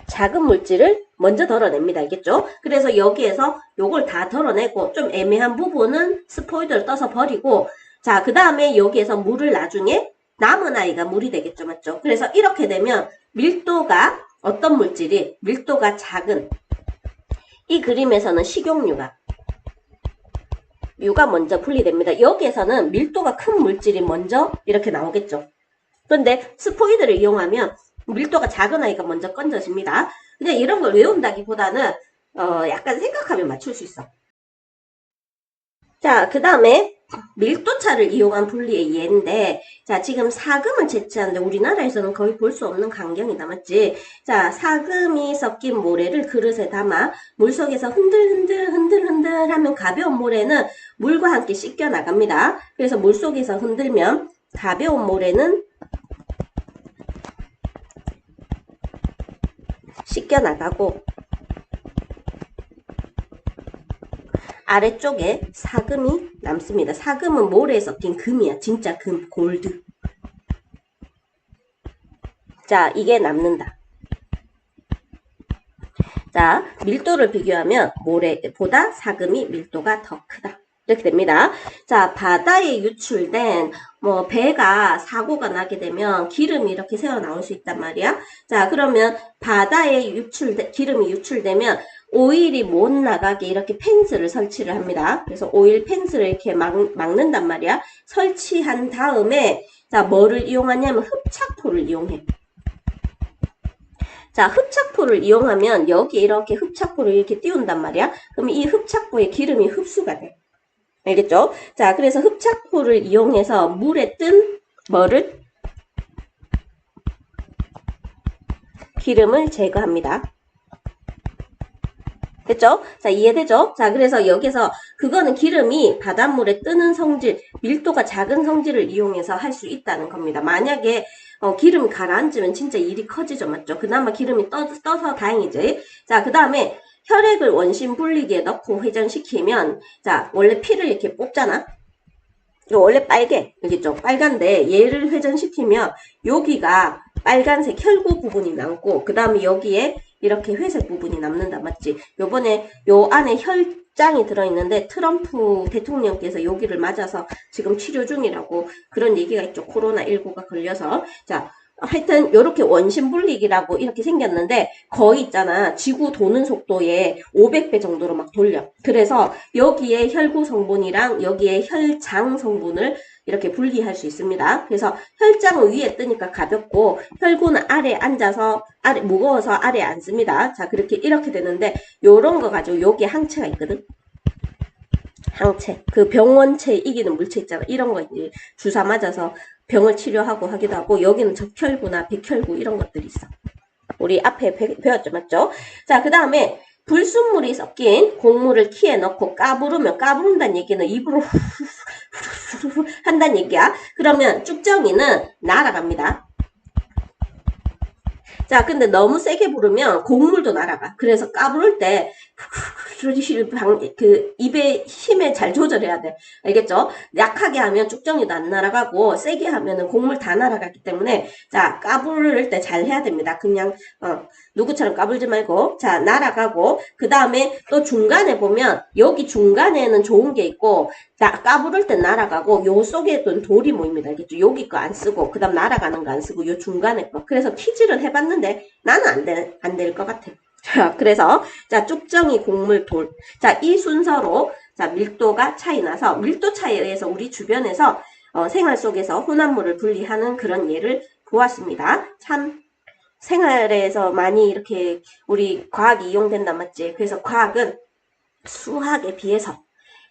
작은 물질을 먼저 덜어냅니다. 알겠죠? 그래서 여기에서 요걸 다 덜어내고 좀 애매한 부분은 스포이드를 떠서 버리고 자, 그 다음에 여기에서 물을 나중에 남은 아이가 물이 되겠죠. 맞죠? 그래서 이렇게 되면 밀도가 어떤 물질이 밀도가 작은 이 그림에서는 식용유가 먼저 분리됩니다. 여기에서는 밀도가 큰 물질이 먼저 이렇게 나오겠죠. 그런데 스포이드를 이용하면 밀도가 작은 아이가 먼저 건져집니다. 그냥 이런 걸 외운다기보다는 약간 생각하면 맞출 수 있어. 자, 그 다음에 밀도차를 이용한 분리의 예인데 자, 지금 사금을 채취하는데 우리나라에서는 거의 볼 수 없는 광경이다. 맞지? 자, 사금이 섞인 모래를 그릇에 담아 물속에서 흔들 하면 가벼운 모래는 물과 함께 씻겨 나갑니다. 그래서 물속에서 흔들면 가벼운 모래는 씻겨 나가고 아래쪽에 사금이 남습니다. 사금은 모래에 섞인 금이야. 진짜 금, 골드. 자, 이게 남는다. 자, 밀도를 비교하면 모래보다 사금이 밀도가 더 크다. 이렇게 됩니다. 자, 바다에 유출된 배가 사고가 나게 되면 기름이 이렇게 새어 나올 수 있단 말이야. 자, 그러면 바다에 기름이 유출되면 오일이 못 나가게 이렇게 펜스를 설치를 합니다. 그래서 오일 펜스를 이렇게 막는단 말이야. 설치한 다음에 자, 뭐를 이용하냐면 흡착포를 이용해. 자, 흡착포를 이용하면 여기 이렇게 흡착포를 이렇게 띄운단 말이야. 그럼 이 흡착포에 기름이 흡수가 돼. 알겠죠? 자, 그래서 흡착포를 이용해서 물에 뜬 뭐를? 기름을 제거합니다. 됐죠? 자, 이해되죠? 자, 그래서 여기서 그거는 기름이 바닷물에 뜨는 성질, 밀도가 작은 성질을 이용해서 할 수 있다는 겁니다. 만약에 기름이 가라앉으면 진짜 일이 커지죠. 맞죠? 그나마 기름이 떠서 다행이지. 자, 그 다음에 혈액을 원심 분리기에 넣고 회전시키면 자, 원래 피를 이렇게 뽑잖아. 이거 원래 빨개. 알겠죠? 빨간데 얘를 회전시키면 여기가 빨간색 혈구 부분이 남고 그 다음에 여기에 이렇게 회색 부분이 남는다. 맞지? 요번에 요 안에 혈장이 들어있는데 트럼프 대통령께서 여기를 맞아서 지금 치료 중이라고 그런 얘기가 있죠. 코로나19가 걸려서. 자, 하여튼 이렇게 원심분lik이라고 이렇게 생겼는데 거의 있잖아. 지구 도는 속도의 500배 정도로 막 돌려. 그래서 여기에 혈구 성분이랑 여기에 혈장 성분을 이렇게 분리할 수 있습니다. 그래서 혈장은 위에 뜨니까 가볍고 혈구는 아래에 앉아서 무거워서 아래에 앉습니다. 자, 그렇게 이렇게 되는데 요런 거 가지고 여기에 항체가 있거든. 항체. 그 병원체 이기는 물체 있잖아. 이런 거 이제 주사 맞아서 병을 치료하고 하기도 하고 여기는 적혈구나 백혈구 이런 것들이 있어. 우리 앞에 배웠죠, 맞죠? 자, 그 다음에 불순물이 섞인 곡물을 키에 넣고 까부르면 까부른다는 얘기는 입으로 후루루루 한다는 얘기야. 그러면 쭉정이는 날아갑니다. 자, 근데 너무 세게 부르면 곡물도 날아가. 그래서 까부를 때 그 입에 힘에 잘 조절해야 돼. 알겠죠? 약하게 하면 쭉정이도 안 날아가고 세게 하면은 곡물 다 날아가기 때문에 자, 까부를 때 잘 해야 됩니다. 그냥 누구처럼 까불지 말고 자, 날아가고 그 다음에 또 중간에 보면 여기 중간에는 좋은 게 있고 자, 까부를 때 날아가고 요 속에도 돌이 모입니다. 알겠죠? 여기 거 안 쓰고 그 다음 날아가는 거 안 쓰고 요 중간에 거. 그래서 퀴즈를 해봤는데 나는 안 될 것 같아. 자, 그래서 자, 쭉정이 곡물 돌. 자, 이 순서로 자, 밀도가 차이 나서 밀도 차이에 의해서 우리 주변에서 생활 속에서 혼합물을 분리하는 그런 예를 보았습니다. 참 생활에서 많이 이렇게 우리 과학이 이용된단 맞지? 그래서 과학은 수학에 비해서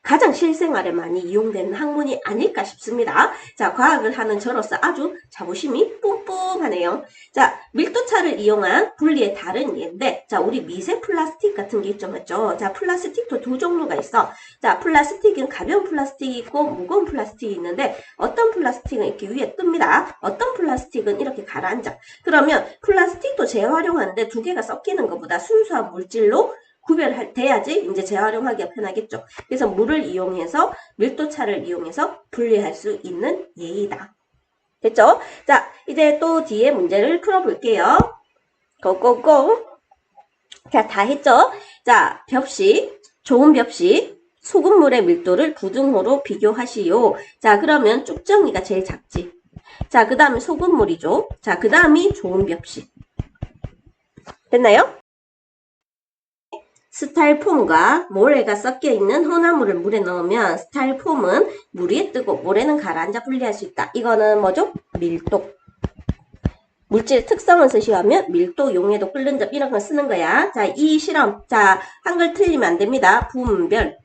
가장 실생활에 많이 이용되는 학문이 아닐까 싶습니다. 자, 과학을 하는 저로서 아주 자부심이 뿜뿜하네요. 자, 밀도차를 이용한 분리의 다른 예인데, 자, 우리 미세 플라스틱 같은 게 있죠, 맞죠? 자, 플라스틱도 두 종류가 있어. 자, 플라스틱은 가벼운 플라스틱이 있고 무거운 플라스틱이 있는데, 어떤 플라스틱은 이렇게 위에 뜹니다. 어떤 플라스틱은 이렇게 가라앉아. 그러면 플라스틱도 재활용하는데 두 개가 섞이는 것보다 순수한 물질로 구별돼야지 이제 재활용하기가 편하겠죠. 그래서 물을 이용해서 밀도차를 이용해서 분리할 수 있는 예이다. 됐죠? 자, 이제 또 뒤에 문제를 풀어볼게요. 고고고. 자, 다 했죠? 자, 벽시, 좋은 벽시, 소금물의 밀도를 부등호로 비교하시오. 자, 그러면 쭉정이가 제일 작지. 자, 그 다음에 소금물이죠. 자, 그 다음이 좋은 벽시. 됐나요? 스타일폼과 모래가 섞여있는 혼합물을 물에 넣으면 스타일폼은 물 위에 뜨고 모래는 가라앉아 분리할 수 있다. 이거는 뭐죠? 밀도. 물질의 특성을 쓰시하면 밀도, 용해도, 끓는 점 이런 걸 쓰는 거야. 자, 이 실험. 자, 한글 틀리면 안 됩니다. 분별.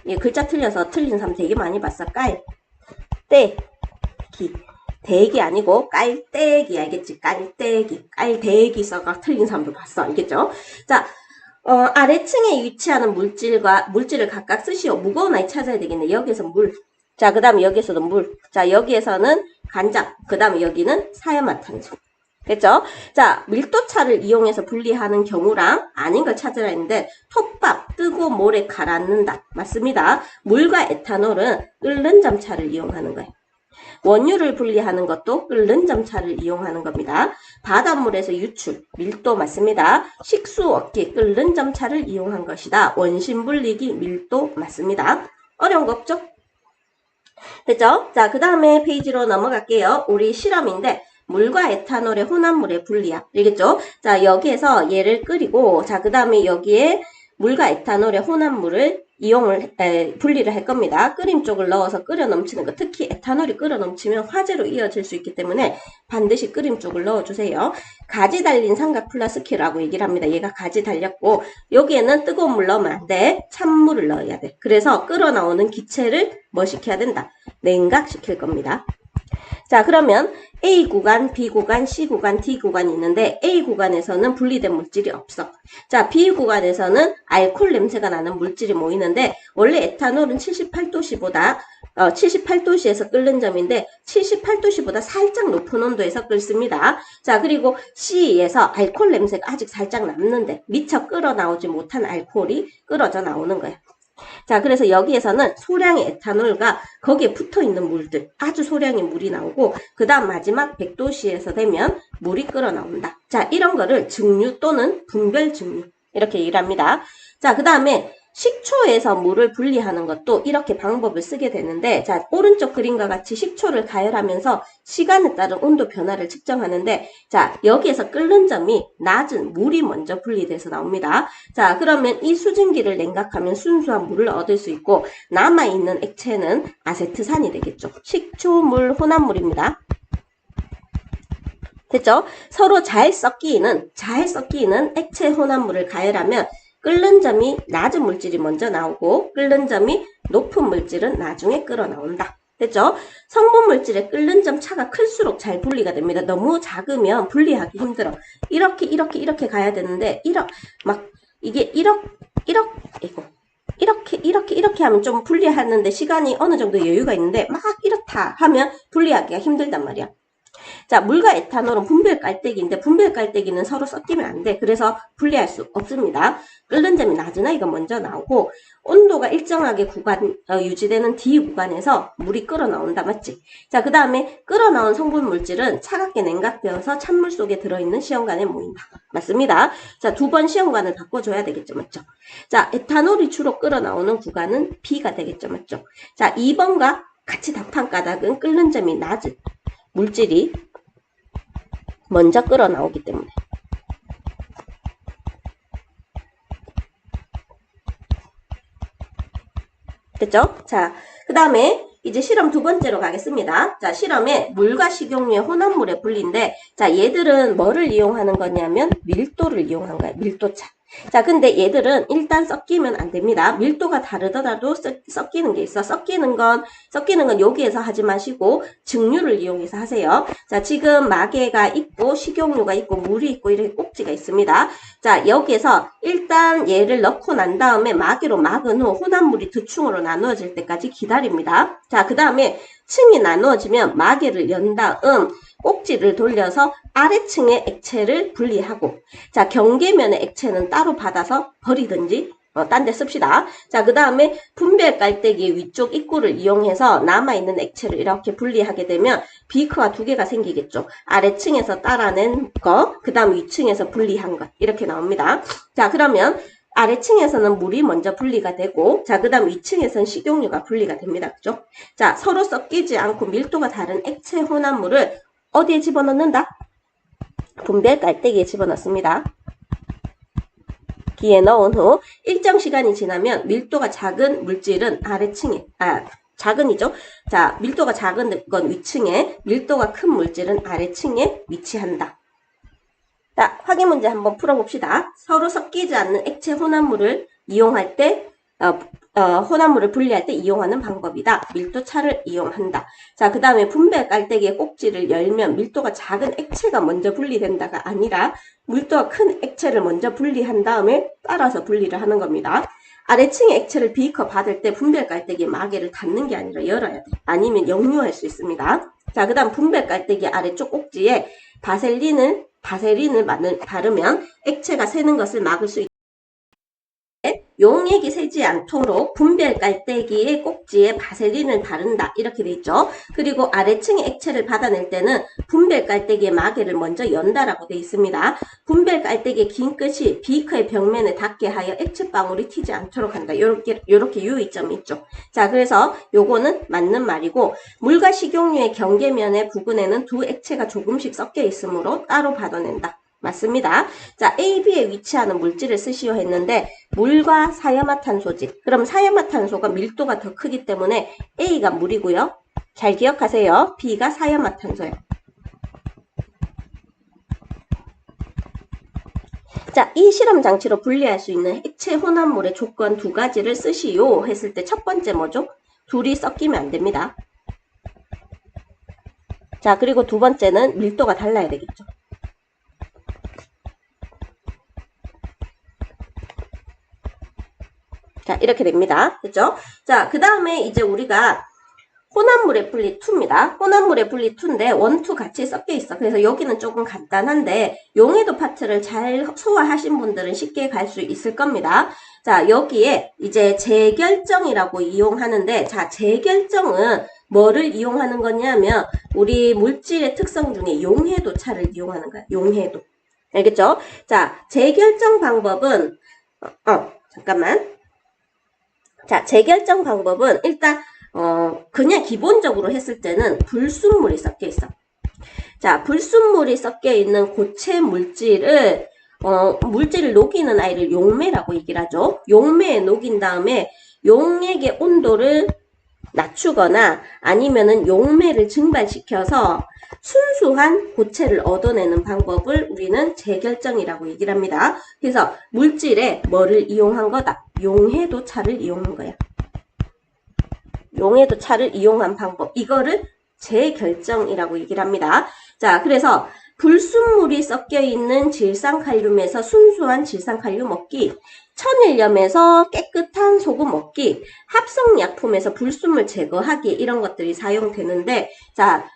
예, 글자 틀려서 틀린 사람 되게 많이 봤어. 깔, 떼, 기. 대기 아니고 깔떼기 알겠지? 깔떼기. 깔대기 써가 틀린 사람도 봤어. 알겠죠? 자, 아래층에 위치하는 물질을 각각 쓰시오. 무거운 아이 찾아야 되겠네. 여기에서 물. 자, 그 다음에 여기에서도 물. 자, 여기에서는 간장. 그 다음에 여기는 사야마탄소. 됐죠? 자, 밀도차를 이용해서 분리하는 경우랑 아닌 걸 찾으라 했는데 톱밥, 뜨고 모래 가라앉는다. 맞습니다. 물과 에탄올은 끓는 점차를 이용하는 거예요. 원유를 분리하는 것도 끓는 점차를 이용하는 겁니다. 바닷물에서 유출, 밀도 맞습니다. 식수 얻기, 끓는 점차를 이용한 것이다. 원심 분리기, 밀도 맞습니다. 어려운 거 없죠? 됐죠? 자, 그 다음에 페이지로 넘어갈게요. 우리 실험인데 물과 에탄올의 혼합물의 분리야. 알겠죠? 자, 여기에서 얘를 끓이고 자, 그 다음에 여기에 물과 에탄올의 혼합물을 분리를 할 겁니다. 끓임 쪽을 넣어서 끓여 넘치는 거, 특히 에탄올이 끓여 넘치면 화재로 이어질 수 있기 때문에 반드시 끓임 쪽을 넣어주세요. 가지 달린 삼각 플라스키라고 얘기를 합니다. 얘가 가지 달렸고 여기에는 뜨거운 물 넣으면 안 돼. 찬물을 넣어야 돼. 그래서 끓어 나오는 기체를 뭐 시켜야 된다? 냉각시킬 겁니다. 자, 그러면 A 구간, B 구간, C 구간, D 구간이 있는데 A 구간에서는 분리된 물질이 없어. 자, B 구간에서는 알코올 냄새가 나는 물질이 모이는데 원래 에탄올은 78도씨보다 78도씨에서 끓는 점인데 78도씨보다 살짝 높은 온도에서 끓습니다. 자, 그리고 C에서 알코올 냄새가 아직 살짝 남는데 미처 끓어 나오지 못한 알코올이 끓어져 나오는 거야. 자, 그래서 여기에서는 소량의 에탄올과 거기에 붙어있는 물들, 아주 소량의 물이 나오고 그 다음 마지막 100도씨에서 되면 물이 끓어 나온다. 자, 이런 거를 증류 또는 분별 증류 이렇게 얘기를 합니다. 자, 그 다음에 식초에서 물을 분리하는 것도 이렇게 방법을 쓰게 되는데, 자, 오른쪽 그림과 같이 식초를 가열하면서 시간에 따른 온도 변화를 측정하는데, 자, 여기에서 끓는 점이 낮은 물이 먼저 분리돼서 나옵니다. 자, 그러면 이 수증기를 냉각하면 순수한 물을 얻을 수 있고, 남아있는 액체는 아세트산이 되겠죠. 식초, 물, 혼합물입니다. 됐죠? 서로 잘 섞이는 액체 혼합물을 가열하면 끓는 점이 낮은 물질이 먼저 나오고 끓는 점이 높은 물질은 나중에 끓어 나온다. 됐죠? 성분 물질의 끓는 점 차가 클수록 잘 분리가 됩니다. 너무 작으면 분리하기 힘들어. 이렇게 가야 되는데 이렇게 하면 좀 분리하는데 시간이 어느 정도 여유가 있는데 막 이렇다 하면 분리하기가 힘들단 말이야. 자, 물과 에탄올은 분별 깔때기인데 분별 깔때기는 서로 섞이면 안 돼. 그래서 분리할 수 없습니다. 끓는 점이 낮은 아이가 먼저 나오고 온도가 일정하게 유지되는 D 구간에서 물이 끓어 나온다. 맞지? 자, 그 다음에 끓어 나온 성분 물질은 차갑게 냉각되어서 찬물 속에 들어있는 시험관에 모인다. 맞습니다. 자, 두 번 시험관을 바꿔줘야 되겠죠. 맞죠? 자, 에탄올이 주로 끓어 나오는 구간은 B가 되겠죠. 맞죠? 자, 2번과 같이 답한 까닭은 끓는 점이 낮은 물질이 먼저 끓어 나오기 때문에. 됐죠? 자, 그 다음에 이제 실험 두 번째로 가겠습니다. 자, 실험에 물과 식용유의 혼합물의 분리인데, 자, 얘들은 뭐를 이용하는 거냐면 밀도를 이용한 거야. 밀도차. 자, 근데 얘들은 일단 섞이면 안 됩니다. 밀도가 다르더라도 섞이는 게 있어. 섞이는 건 여기에서 하지 마시고 증류를 이용해서 하세요. 자, 지금 마개가 있고 식용유가 있고 물이 있고 이렇게 꼭지가 있습니다. 자, 여기에서 일단 얘를 넣고 난 다음에 마개로 막은 후 혼합물이 두 층으로 나누어질 때까지 기다립니다. 자, 그 다음에 층이 나누어지면 마개를 연 다음 꼭지를 돌려서 아래층의 액체를 분리하고, 자, 경계면의 액체는 따로 받아서 버리든지 딴 데 씁시다. 자, 그 다음에 분별 깔때기 위쪽 입구를 이용해서 남아있는 액체를 이렇게 분리하게 되면 비커가 두 개가 생기겠죠. 아래층에서 따라낸 거, 그 다음 위층에서 분리한 것, 이렇게 나옵니다. 자, 그러면 아래층에서는 물이 먼저 분리가 되고, 자, 그 다음 위층에서는 식용유가 분리가 됩니다. 그죠? 자, 서로 섞이지 않고 밀도가 다른 액체 혼합물을 어디에 집어넣는다? 분별 깔때기에 집어넣습니다. 기에 넣은 후 일정 시간이 지나면 밀도가 작은 물질은 아래층에, 작은이죠. 자, 밀도가 작은 건 위층에, 밀도가 큰 물질은 아래층에 위치한다. 자, 확인 문제 한번 풀어봅시다. 서로 섞이지 않는 액체 혼합물을 이용할 때, 혼합물을 분리할 때 이용하는 방법이다. 밀도차를 이용한다. 자, 그 다음에 분별 깔때기의 꼭지를 열면 밀도가 작은 액체가 먼저 분리된다가 아니라 밀도가 큰 액체를 먼저 분리한 다음에 따라서 분리를 하는 겁니다. 아래층의 액체를 비커 받을 때 분별 깔때기 마개를 닫는 게 아니라 열어야 돼. 아니면 역류할 수 있습니다. 자, 그 다음 분별 깔때기 아래쪽 꼭지에 바셀린을 바르면 액체가 새는 것을 막을 수 있다. 용액이 새지 않도록 분별 깔때기의 꼭지에 바셀린을 바른다. 이렇게 돼 있죠. 그리고 아래층의 액체를 받아낼 때는 분별 깔때기의 마개를 먼저 연다라고 돼 있습니다. 분별 깔때기의 긴 끝이 비커의 벽면에 닿게 하여 액체 방울이 튀지 않도록 한다. 요렇게 유의점이 있죠. 자, 그래서 요거는 맞는 말이고, 물과 식용유의 경계면의 부근에는 두 액체가 조금씩 섞여 있으므로 따로 받아낸다. 맞습니다. 자, A, B에 위치하는 물질을 쓰시오 했는데 물과 사이화탄소지. 그럼 사이화탄소가 밀도가 더 크기 때문에 A가 물이고요. 잘 기억하세요. B가 사이화탄소예요. 자, 이 실험 장치로 분리할 수 있는 액체 혼합물의 조건 두 가지를 쓰시오 했을 때 첫 번째 뭐죠? 둘이 섞이면 안 됩니다. 자, 그리고 두 번째는 밀도가 달라야 되겠죠. 자, 이렇게 됩니다. 됐죠? 자, 그 다음에 이제 우리가 혼합물의 분리 2입니다. 혼합물의 분리 2인데 1, 2 같이 섞여 있어. 그래서 여기는 조금 간단한데 용해도 파트를 잘 소화하신 분들은 쉽게 갈 수 있을 겁니다. 자, 여기에 이제 재결정이라고 이용하는데, 자, 재결정은 뭐를 이용하는 거냐면 우리 물질의 특성 중에 용해도 차를 이용하는 거야. 용해도. 알겠죠? 자, 재결정 방법은 잠깐만. 자, 재결정 방법은 일단 그냥 기본적으로 했을 때는 불순물이 섞여 있어. 자, 불순물이 섞여 있는 고체 물질을 물질을 녹이는 아이를 용매라고 얘기를 하죠. 용매에 녹인 다음에 용액의 온도를 낮추거나 아니면은 용매를 증발시켜서 순수한 고체를 얻어내는 방법을 우리는 재결정이라고 얘기를 합니다. 그래서 물질에 뭐를 이용한 거다? 용해도차를 이용한 거야. 용해도차를 이용한 방법. 이거를 재결정이라고 얘기를 합니다. 자, 그래서 불순물이 섞여 있는 질산칼륨에서 순수한 질산칼륨 얻기, 천일염에서 깨끗한 소금 얻기, 합성약품에서 불순물 제거하기 이런 것들이 사용되는데 자,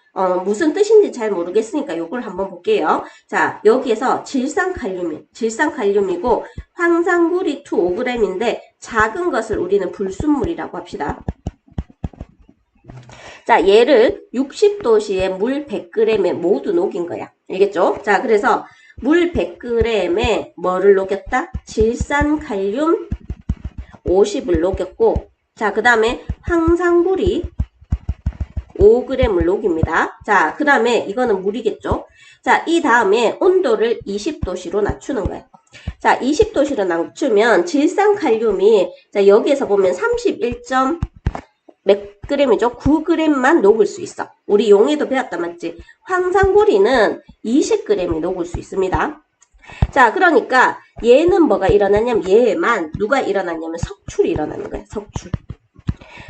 무슨 뜻인지 잘 모르겠으니까 요걸 한번 볼게요. 자, 여기에서 질산칼륨이고 황산구리 2 5g인데 작은 것을 우리는 불순물이라고 합시다. 자, 얘를 60도씨에 물 100g에 모두 녹인 거야. 알겠죠? 자, 그래서 물 100g에 뭐를 녹였다? 질산칼륨 50을 녹였고, 자, 그 다음에 황산구리 5g을 녹입니다. 자, 그 다음에 이거는 물이겠죠? 자, 이 다음에 온도를 20도씨로 낮추는 거예요. 자, 20도씨로 낮추면 질산칼륨이, 자, 여기에서 보면 31. 몇 g이죠? 9g만 녹을 수 있어. 우리 용해도 배웠다 맞지? 황산구리는 20g이 녹을 수 있습니다. 자, 그러니까 얘는 뭐가 일어나냐면 얘만 누가 일어나냐면 석출이 일어나는 거야. 석출.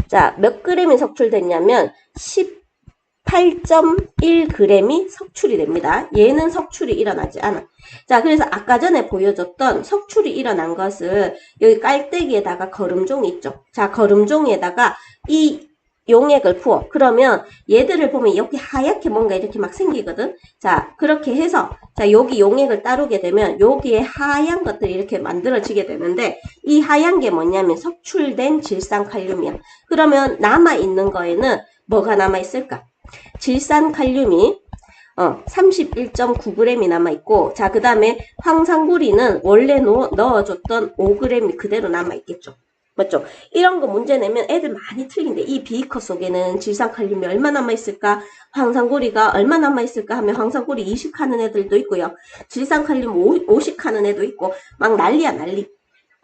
자, 몇 g이 석출됐냐면 18.1g이 석출이 됩니다. 얘는 석출이 일어나지 않아. 자, 그래서 아까 전에 보여줬던 석출이 일어난 것을 여기 깔때기에다가 거름종이 있죠. 자, 거름종에다가 이 용액을 부어. 그러면 얘들을 보면 여기 하얗게 뭔가 이렇게 막 생기거든. 자, 그렇게 해서 자, 여기 용액을 따르게 되면 여기에 하얀 것들이 이렇게 만들어지게 되는데 이 하얀 게 뭐냐면 석출된 질산칼륨이야. 그러면 남아있는 거에는 뭐가 남아있을까? 질산칼륨이 31.9g이 남아있고, 자, 그 다음에 황산구리는 원래 넣어줬던 5g이 그대로 남아있겠죠. 맞죠? 이런 거 문제 내면 애들 많이 틀린데, 이 비커 속에는 질산칼륨이 얼마 남아있을까? 황산구리가 얼마 남아있을까? 하면 황산구리 20 하는 애들도 있고요. 질산칼륨 50 하는 애도 있고, 막 난리야, 난리.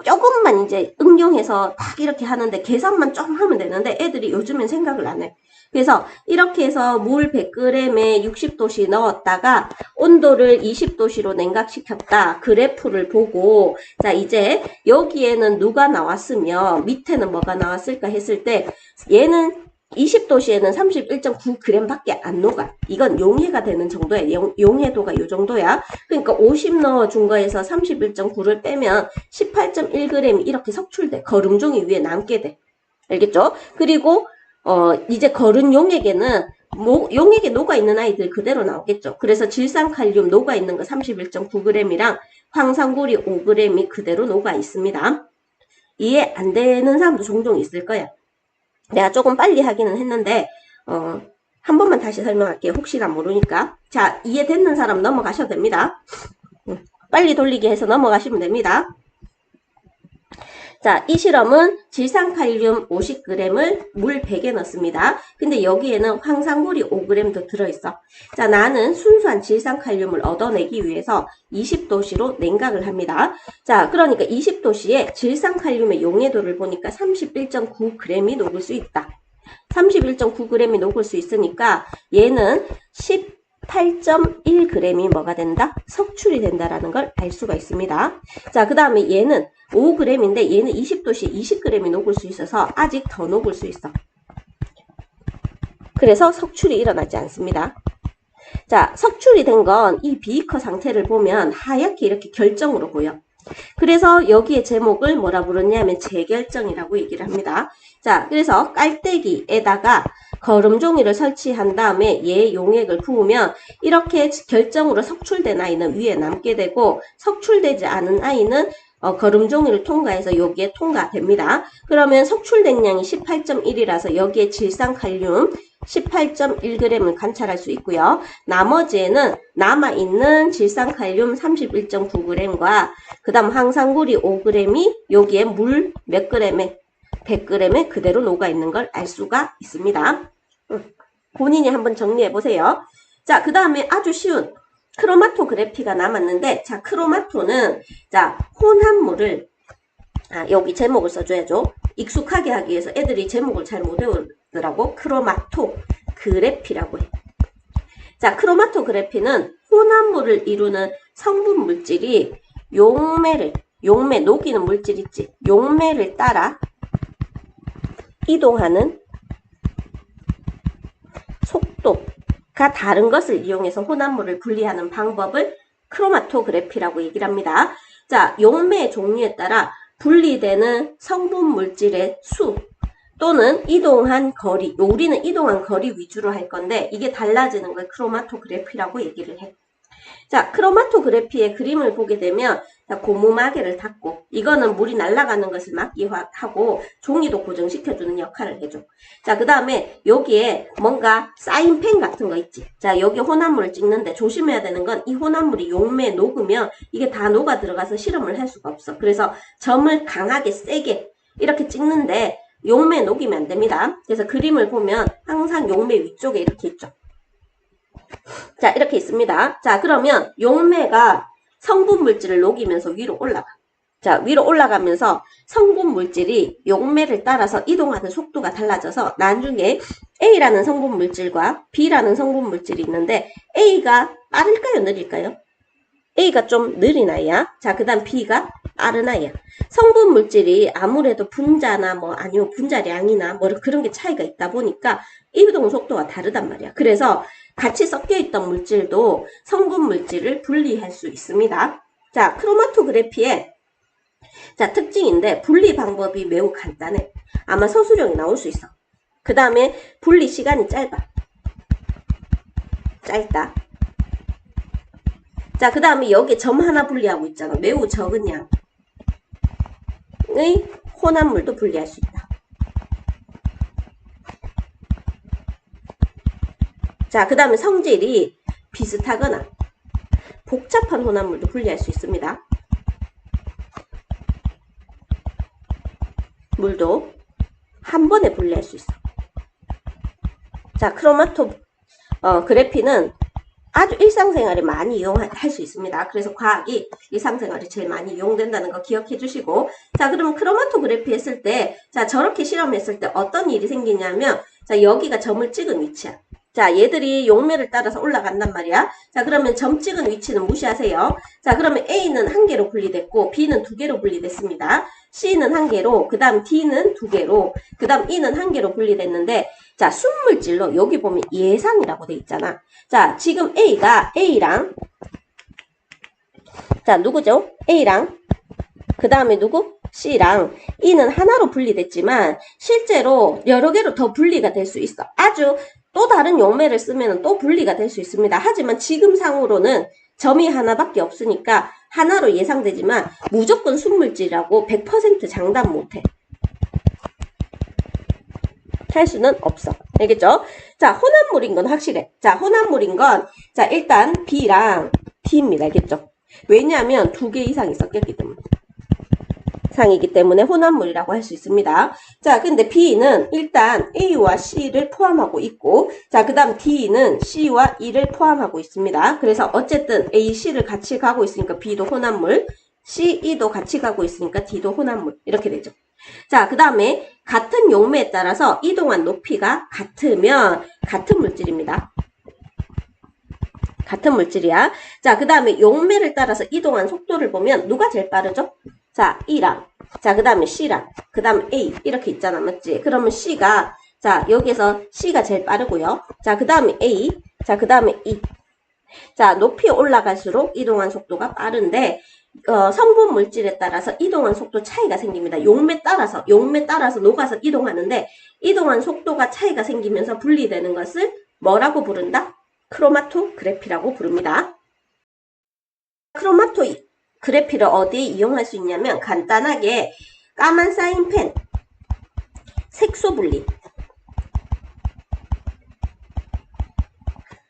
조금만 이제 응용해서 딱 이렇게 하는데, 계산만 좀 하면 되는데, 애들이 요즘엔 생각을 안 해. 그래서 이렇게 해서 물 100g에 60도씨 넣었다가 온도를 20도씨로 냉각시켰다. 그래프를 보고 자 이제 여기에는 누가 나왔으며 밑에는 뭐가 나왔을까 했을 때 얘는 20도씨에는 31.9g 밖에 안 녹아. 이건 용해가 되는 정도야. 용해도가 이 정도야. 그러니까 50 넣어준 거에서 31.9를 빼면 18.1g이 이렇게 석출돼. 거름종이 위에 남게 돼. 알겠죠? 그리고 이제 거른 용액에는 용액에 녹아있는 아이들 그대로 나오겠죠. 그래서 질산칼륨 녹아있는 거 31.9g이랑 황산구리 5g이 그대로 녹아있습니다. 이해 안 되는 사람도 종종 있을 거야. 내가 조금 빨리 하기는 했는데 한 번만 다시 설명할게요. 혹시나 모르니까. 자, 이해됐는 사람 넘어가셔도 됩니다. 빨리 돌리기 해서 넘어가시면 됩니다. 자, 이 실험은 질산칼륨 50g을 물 100에 넣습니다. 근데 여기에는 황산구리 5g도 들어있어. 자, 나는 순수한 질산칼륨을 얻어내기 위해서 20도씨로 냉각을 합니다. 자, 그러니까 20도씨에 질산칼륨의 용해도를 보니까 31.9g이 녹을 수 있다. 31.9g이 녹을 수 있으니까 얘는 18.1g이 뭐가 된다? 석출이 된다라는 걸 알 수가 있습니다. 자, 그 다음에 얘는 5g인데 얘는 20도씨 20g이 녹을 수 있어서 아직 더 녹을 수 있어. 그래서 석출이 일어나지 않습니다. 자, 석출이 된 건 이 비커 상태를 보면 하얗게 이렇게 결정으로 보여. 그래서 여기에 제목을 뭐라 부르냐면 재결정이라고 얘기를 합니다. 자, 그래서 깔때기에다가 거름종이를 설치한 다음에 얘 용액을 부으면 이렇게 결정으로 석출된 아이는 위에 남게 되고 석출되지 않은 아이는 거름종이를 통과해서 여기에 통과됩니다. 그러면 석출된 양이 18.1이라서 여기에 질산칼륨 18.1g을 관찰할 수 있고요. 나머지에는 남아있는 질산칼륨 31.9g과 그 다음 황산구리 5g이 여기에 물 몇 g에 100g에 그대로 녹아있는 걸 알 수가 있습니다. 본인이 한번 정리해 보세요. 자, 그 다음에 아주 쉬운 크로마토그래피가 남았는데, 자, 크로마토는, 자, 혼합물을, 여기 제목을 써줘야죠. 익숙하게 하기 위해서 애들이 제목을 잘 못 외우더라고. 크로마토그래피라고 해. 자, 크로마토그래피는 혼합물을 이루는 성분 물질이 용매, 녹이는 물질 있지. 용매를 따라 이동하는 속도가 다른 것을 이용해서 혼합물을 분리하는 방법을 크로마토그래피라고 얘기를 합니다. 자, 용매의 종류에 따라 분리되는 성분 물질의 수 또는 이동한 거리, 우리는 이동한 거리 위주로 할 건데 이게 달라지는 걸 크로마토그래피라고 얘기를 해. 자, 크로마토그래피의 그림을 보게 되면 고무마개를 닫고 이거는 물이 날아가는 것을 막기하고 종이도 고정시켜주는 역할을 해줘. 자, 그 다음에 여기에 뭔가 사인펜 같은 거 있지. 자, 여기 혼합물을 찍는데 조심해야 되는 건 이 혼합물이 용매에 녹으면 이게 다 녹아 들어가서 실험을 할 수가 없어. 그래서 점을 강하게 세게 이렇게 찍는데 용매에 녹이면 안 됩니다. 그래서 그림을 보면 항상 용매 위쪽에 이렇게 있죠. 자, 이렇게 있습니다. 자, 그러면 용매가 성분 물질을 녹이면서 위로 올라가. 자, 위로 올라가면서 성분 물질이 용매를 따라서 이동하는 속도가 달라져서 나중에 A라는 성분 물질과 B라는 성분 물질이 있는데 A가 빠를까요? 느릴까요? A가 좀 느린 아이야. 자, 그 다음 B가 빠른 아이야. 성분 물질이 아무래도 분자나 뭐 아니면 분자량이나 뭐 그런 게 차이가 있다 보니까 이동 속도가 다르단 말이야. 그래서 같이 섞여있던 물질도 성분 물질을 분리할 수 있습니다. 자, 크로마토그래피의 자, 특징인데 분리 방법이 매우 간단해. 아마 서술형이 나올 수 있어. 그 다음에 분리 시간이 짧다. 자, 그 다음에 여기에 점 하나 분리하고 있잖아. 매우 적은 양의 혼합물도 분리할 수 있다. 자, 그 다음에 성질이 비슷하거나 복잡한 혼합물도 분리할 수 있습니다. 물도 한 번에 분리할 수 있어. 자, 크로마토그래피는 아주 일상생활에 많이 이용할 수 있습니다. 그래서 과학이 일상생활에 제일 많이 이용된다는 거 기억해 주시고, 자, 그러면 크로마토그래피 했을 때, 자, 저렇게 실험했을 때 어떤 일이 생기냐면, 자, 여기가 점을 찍은 위치야. 자, 얘들이 용매를 따라서 올라간단 말이야. 자, 그러면 점 찍은 위치는 무시하세요. 자, 그러면 A는 한 개로 분리됐고, B는 두 개로 분리됐습니다. C는 한 개로, 그 다음 D는 두 개로, 그 다음 E는 한 개로 분리됐는데, 자, 순물질로 여기 보면 예상이라고 돼 있잖아. 자, 지금 A가 A랑, 자, 누구죠? A랑, 그 다음에 누구? C랑 E는 하나로 분리됐지만 실제로 여러 개로 더 분리가 될 수 있어. 아주 또 다른 용매를 쓰면 또 분리가 될 수 있습니다. 하지만 지금 상으로는 점이 하나밖에 없으니까 하나로 예상되지만 무조건 순물질이라고 100% 장담 못해. 할 수는 없어. 알겠죠? 자, 혼합물인 건 확실해. 자, 혼합물인 건, 자, 일단 B랑 D입니다. 알겠죠? 왜냐하면 두 개 이상이 섞였기 때문에. 상이기 때문에 혼합물이라고 할 수 있습니다. 자, 근데 B는 일단 A와 C를 포함하고 있고, 자, 그 다음 D는 C와 E를 포함하고 있습니다. 그래서 어쨌든 A, C를 같이 가고 있으니까 B도 혼합물, C, E도 같이 가고 있으니까 D도 혼합물. 이렇게 되죠. 자, 그 다음에 같은 용매에 따라서 이동한 높이가 같으면 같은 물질입니다. 같은 물질이야. 자, 그 다음에 용매를 따라서 이동한 속도를 보면 누가 제일 빠르죠? 자, E랑, 자, 그 다음에 C랑, 그 다음에 A 이렇게 있잖아, 맞지? 그러면 C가, 자, 여기서 C가 제일 빠르고요. 자, 그 다음에 A, 자, 그 다음에 E. 자, 높이 올라갈수록 이동한 속도가 빠른데 성분 물질에 따라서 이동한 속도 차이가 생깁니다. 용매 따라서 녹아서 이동하는데 이동한 속도가 차이가 생기면서 분리되는 것을 뭐라고 부른다? 크로마토그래피라고 부릅니다. 크로마토그래피를 어디에 이용할 수 있냐면 간단하게 까만 사인펜, 색소 분리.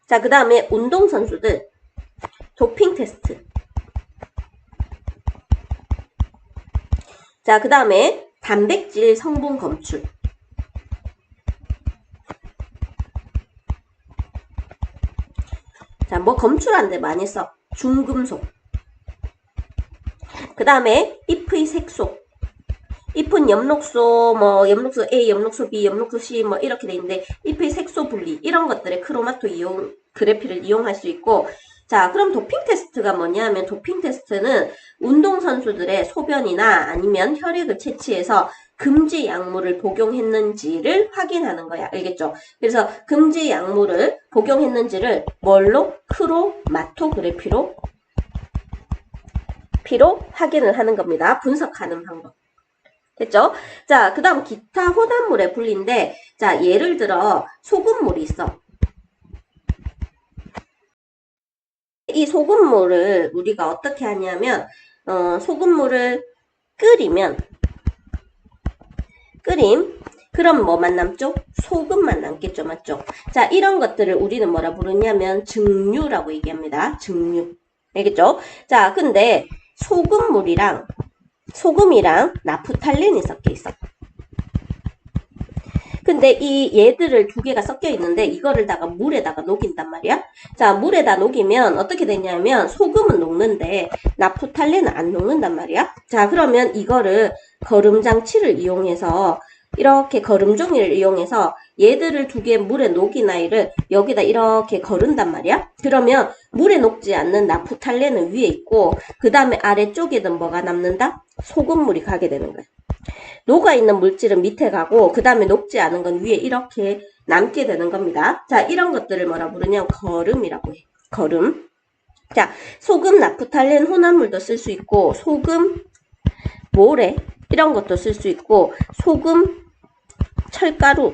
자, 그 다음에 운동선수들 도핑 테스트. 자, 그 다음에 단백질 성분 검출. 자, 뭐 검출하는데 많이 써. 중금속. 그 다음에 잎의 색소. 잎은 엽록소, 뭐 엽록소 A, 엽록소 B, 엽록소 C 뭐 이렇게 돼 있는데 잎의 색소 분리 이런 것들의 크로마토 이용 그래피를 이용할 수 있고, 자, 그럼 도핑 테스트가 뭐냐면 도핑 테스트는 운동선수들의 소변이나 아니면 혈액을 채취해서 금지 약물을 복용했는지를 확인하는 거야. 알겠죠? 그래서 금지 약물을 복용했는지를 뭘로? 크로마토그래피로 확인을 하는 겁니다. 분석하는 방법. 됐죠? 자, 그 다음 기타 혼합물의 분리인데, 자, 예를 들어 소금물이 있어. 이 소금물을 우리가 어떻게 하냐면 소금물을 그럼 뭐만 남죠? 소금만 남겠죠, 맞죠? 자, 이런 것들을 우리는 뭐라 부르냐면 증류라고 얘기합니다. 증류. 알겠죠? 자, 근데 소금이랑 나프탈렌이 섞여 있어. 근데 이 얘들을 두 개가 섞여 있는데 이거를 다가 물에다가 녹인단 말이야. 자, 물에다 녹이면 어떻게 되냐면 소금은 녹는데 나프탈렌은 안 녹는단 말이야. 자, 그러면 이거를 거름장치를 이용해서 이렇게 거름종이를 이용해서 얘들을 두 개 물에 녹인 아이를 여기다 이렇게 거른단 말이야. 그러면 물에 녹지 않는 나프탈렌은 위에 있고 그 다음에 아래쪽에는 뭐가 남는다? 소금물이 가게 되는 거야. 녹아있는 물질은 밑에 가고 그 다음에 녹지 않은 건 위에 이렇게 남게 되는 겁니다. 자, 이런 것들을 뭐라 부르냐면 거름이라고 해. 거름. 자, 소금, 나프탈렌 혼합물도 쓸 수 있고 소금, 모래 이런 것도 쓸 수 있고 소금, 철가루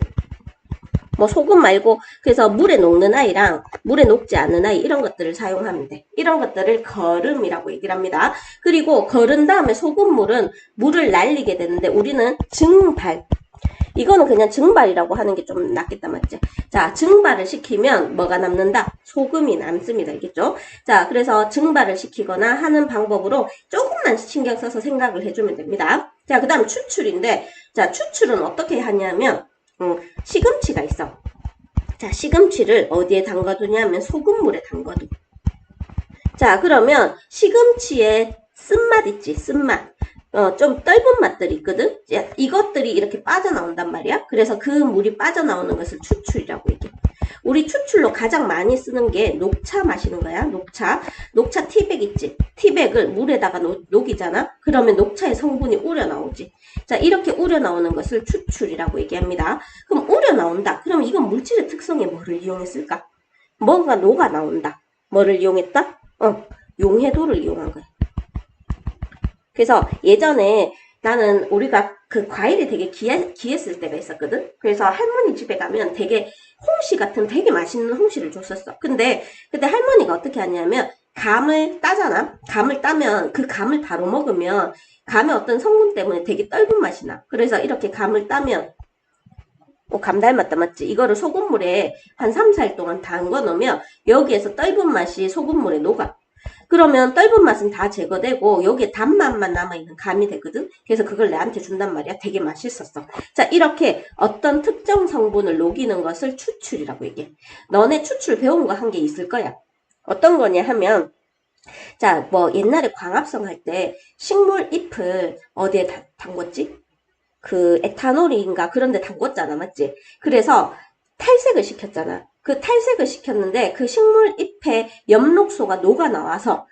뭐 소금 말고 그래서 물에 녹는 아이랑 물에 녹지 않는 아이 이런 것들을 사용하면 돼. 이런 것들을 거름이라고 얘기를 합니다. 그리고 거른 다음에 소금물은 물을 날리게 되는데 우리는 증발. 이거는 그냥 증발이라고 하는 게 좀 낫겠다, 맞지? 자, 증발을 시키면 뭐가 남는다? 소금이 남습니다. 알겠죠? 자, 그래서 증발을 시키거나 하는 방법으로 조금만 신경 써서 생각을 해주면 됩니다. 자, 그 다음 추출인데, 자, 추출은 어떻게 하냐면, 시금치가 있어. 자, 시금치를 어디에 담가두냐면 소금물에 담가두. 자, 그러면 시금치의 쓴맛 있지, 쓴맛. 좀 떫은 맛들이 있거든? 이것들이 이렇게 빠져나온단 말이야. 그래서 그 물이 빠져나오는 것을 추출이라고 얘기해. 우리 추출로 가장 많이 쓰는 게 녹차 마시는 거야. 녹차 티백 있지? 티백을 물에다가 녹이잖아? 그러면 녹차의 성분이 우려나오지. 자, 이렇게 우려나오는 것을 추출이라고 얘기합니다. 그럼 우려나온다. 그럼 이건 물질의 특성에 뭐를 이용했을까? 뭔가 녹아나온다. 뭐를 이용했다? 용해도를 이용한 거야. 그래서 예전에 나는 우리가 그 과일이 되게 귀했을 때가 있었거든. 그래서 할머니 집에 가면 되게 홍시 같은 되게 맛있는 홍시를 줬었어. 근데 그때 할머니가 어떻게 하냐면 감을 따잖아. 감을 따면 그 감을 바로 먹으면 감의 어떤 성분 때문에 되게 떫은 맛이 나. 그래서 이렇게 감을 따면 감 닮았다, 맞지? 이거를 소금물에 한 3, 4일 동안 담궈 놓으면 여기에서 떫은 맛이 소금물에 녹아. 그러면 떫은 맛은 다 제거되고 여기에 단맛만 남아있는 감이 되거든. 그래서 그걸 내한테 준단 말이야. 되게 맛있었어. 자, 이렇게 어떤 특정 성분을 녹이는 것을 추출이라고 얘기해. 너네 추출 배운 거 한 게 있을 거야. 어떤 거냐 하면 자, 뭐 옛날에 광합성 할 때 식물 잎을 어디에 담궜지? 그 에탄올인가 그런 데 담궜잖아, 맞지? 그래서 탈색을 시켰잖아. 그 탈색을 시켰는데 그 식물 잎에 엽록소가 녹아 나와서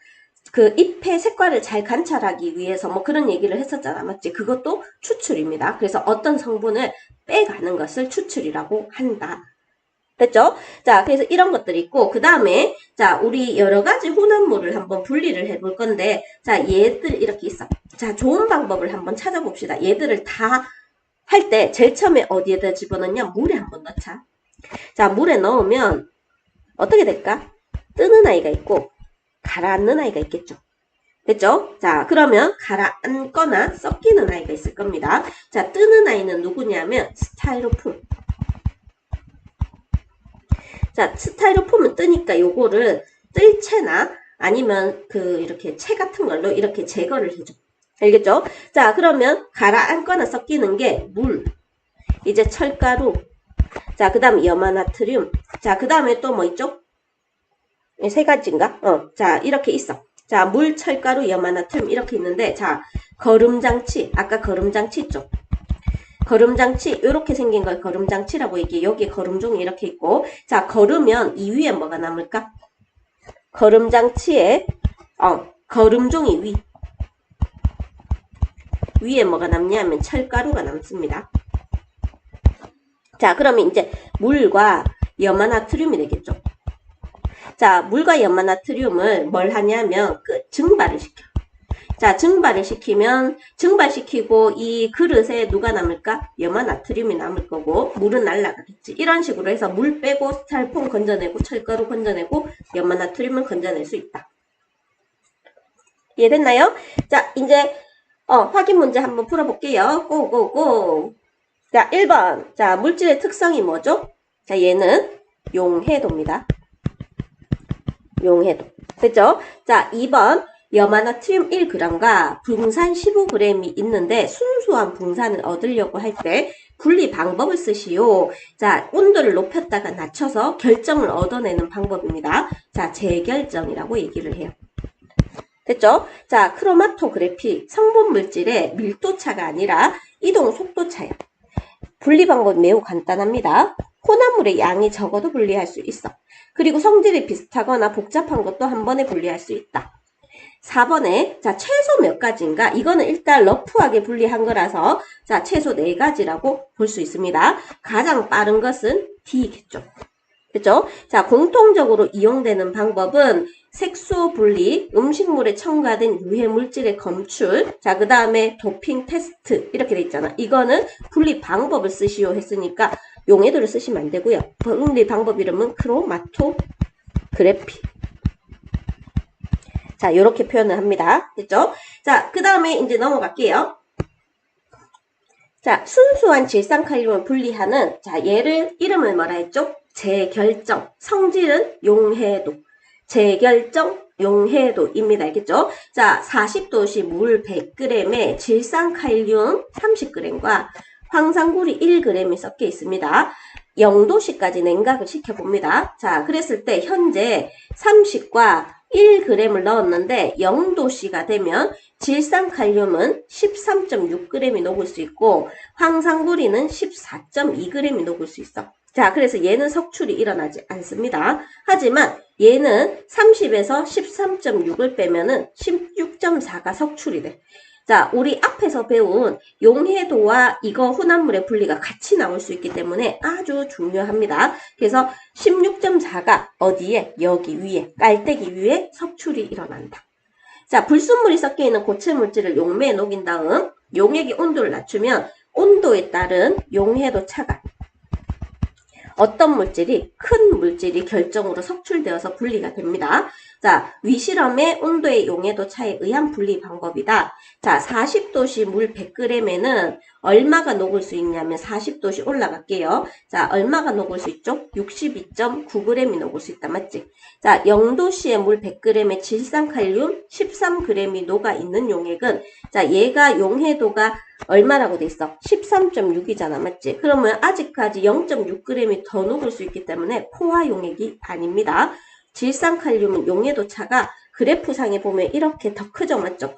그 잎의 색깔을 잘 관찰하기 위해서 뭐 그런 얘기를 했었잖아, 맞지? 그것도 추출입니다. 그래서 어떤 성분을 빼가는 것을 추출이라고 한다. 됐죠? 자, 그래서 이런 것들이 있고, 그 다음에, 자, 우리 여러 가지 혼합물을 한번 분리를 해볼 건데, 자, 얘들 이렇게 있어. 자, 좋은 방법을 한번 찾아봅시다. 얘들을 다 할 때, 제일 처음에 어디에다 집어넣냐? 물에 한번 넣자. 자, 물에 넣으면, 어떻게 될까? 뜨는 아이가 있고, 가라앉는 아이가 있겠죠. 됐죠? 자, 그러면 가라앉거나 섞이는 아이가 있을 겁니다. 자, 뜨는 아이는 누구냐면, 스타이로폼. 자, 스타이로폼은 뜨니까 요거를 뜰채나 아니면 이렇게 채 같은 걸로 이렇게 제거를 해줘. 알겠죠? 자, 그러면 가라앉거나 섞이는 게 물, 이제 철가루, 자, 그 다음에 염화나트륨, 자, 그 다음에 또 뭐 있죠? 세 가지인가? 자, 이렇게 있어. 자, 물, 철가루, 염화나트륨 이렇게 있는데, 자, 거름장치, 아까 거름장치 있죠? 거름장치, 이렇게 생긴 걸 거름장치라고 얘기해. 여기 거름종이 이렇게 있고, 자, 거르면 이 위에 뭐가 남을까? 거름장치에, 거름종이 위에 뭐가 남냐면 철가루가 남습니다. 자, 그러면 이제 물과 염화나트륨이 되겠죠. 자, 물과 염화나트륨을 뭘 하냐면 증발을 시켜. 자, 증발을 시키면 증발시키고 이 그릇에 누가 남을까? 염화나트륨이 남을 거고 물은 날아가겠지. 이런 식으로 해서 물 빼고 살포 건져내고 철가루 건져내고 염화나트륨을 건져낼 수 있다. 이해됐나요? 자, 이제 확인 문제 한번 풀어볼게요. 고고고. 자, 1번. 자, 물질의 특성이 뭐죠? 자, 얘는 용해도입니다. 용해도. 됐죠? 자, 2번. 염화나트륨 1g과 붕산 15g이 있는데 순수한 붕산을 얻으려고 할 때 분리 방법을 쓰시오. 자, 온도를 높였다가 낮춰서 결정을 얻어내는 방법입니다. 자, 재결정이라고 얘기를 해요. 됐죠? 자, 크로마토그래피 성분 물질의 밀도차가 아니라 이동 속도차야. 분리 방법이 매우 간단합니다. 혼합물의 양이 적어도 분리할 수 있어. 그리고 성질이 비슷하거나 복잡한 것도 한 번에 분리할 수 있다. 4번에 자, 최소 몇 가지인가? 이거는 일단 러프하게 분리한 거라서 자, 최소 4가지라고 볼 수 있습니다. 가장 빠른 것은 D겠죠. 그죠? 자, 공통적으로 이용되는 방법은 색소 분리, 음식물에 첨가된 유해 물질의 검출, 자, 그 다음에 도핑 테스트 이렇게 돼 있잖아. 이거는 분리 방법을 쓰시오 했으니까 용해도를 쓰시면 안 되고요. 분리 방법 이름은 크로마토그래피. 자, 이렇게 표현을 합니다. 됐죠? 자, 그 다음에 이제 넘어갈게요. 자, 순수한 질산칼륨을 분리하는, 자, 얘를, 이름을 뭐라 했죠? 재결정. 성질은 용해도. 재결정, 용해도입니다. 알겠죠? 자, 40도씨 물 100g에 질산칼륨 30g과 황산구리 1g이 섞여 있습니다. 0도씨까지 냉각을 시켜봅니다. 자, 그랬을 때 현재 30과 1g을 넣었는데 0도씨가 되면 질산칼륨은 13.6g이 녹을 수 있고 황산구리는 14.2g이 녹을 수 있어. 자, 그래서 얘는 석출이 일어나지 않습니다. 하지만 얘는 30에서 13.6을 빼면은 16.4가 석출이 돼. 자, 우리 앞에서 배운 용해도와 이거 혼합물의 분리가 같이 나올 수 있기 때문에 아주 중요합니다. 그래서 16.4가 어디에? 여기 위에, 깔때기 위에 석출이 일어난다. 자, 불순물이 섞여 있는 고체 물질을 용매에 녹인 다음 용액의 온도를 낮추면 온도에 따른 용해도 차가 어떤 물질이 큰 물질이 결정으로 석출되어서 분리가 됩니다. 자, 위실험의 온도의 용해도 차에 의한 분리 방법이다. 자, 40도씨 물 100g에는 얼마가 녹을 수 있냐면 40도씨 올라갈게요. 자, 얼마가 녹을 수 있죠? 62.9g이 녹을 수 있다. 맞지? 자, 0도씨의 물 100g에 질산칼륨 13g이 녹아 있는 용액은 자, 얘가 용해도가 얼마라고 돼 있어? 13.6이잖아. 맞지? 그러면 아직까지 0.6g이 더 녹을 수 있기 때문에 포화 용액이 아닙니다. 질산칼륨은 용해도 차가 그래프상에 보면 이렇게 더 크죠. 맞죠?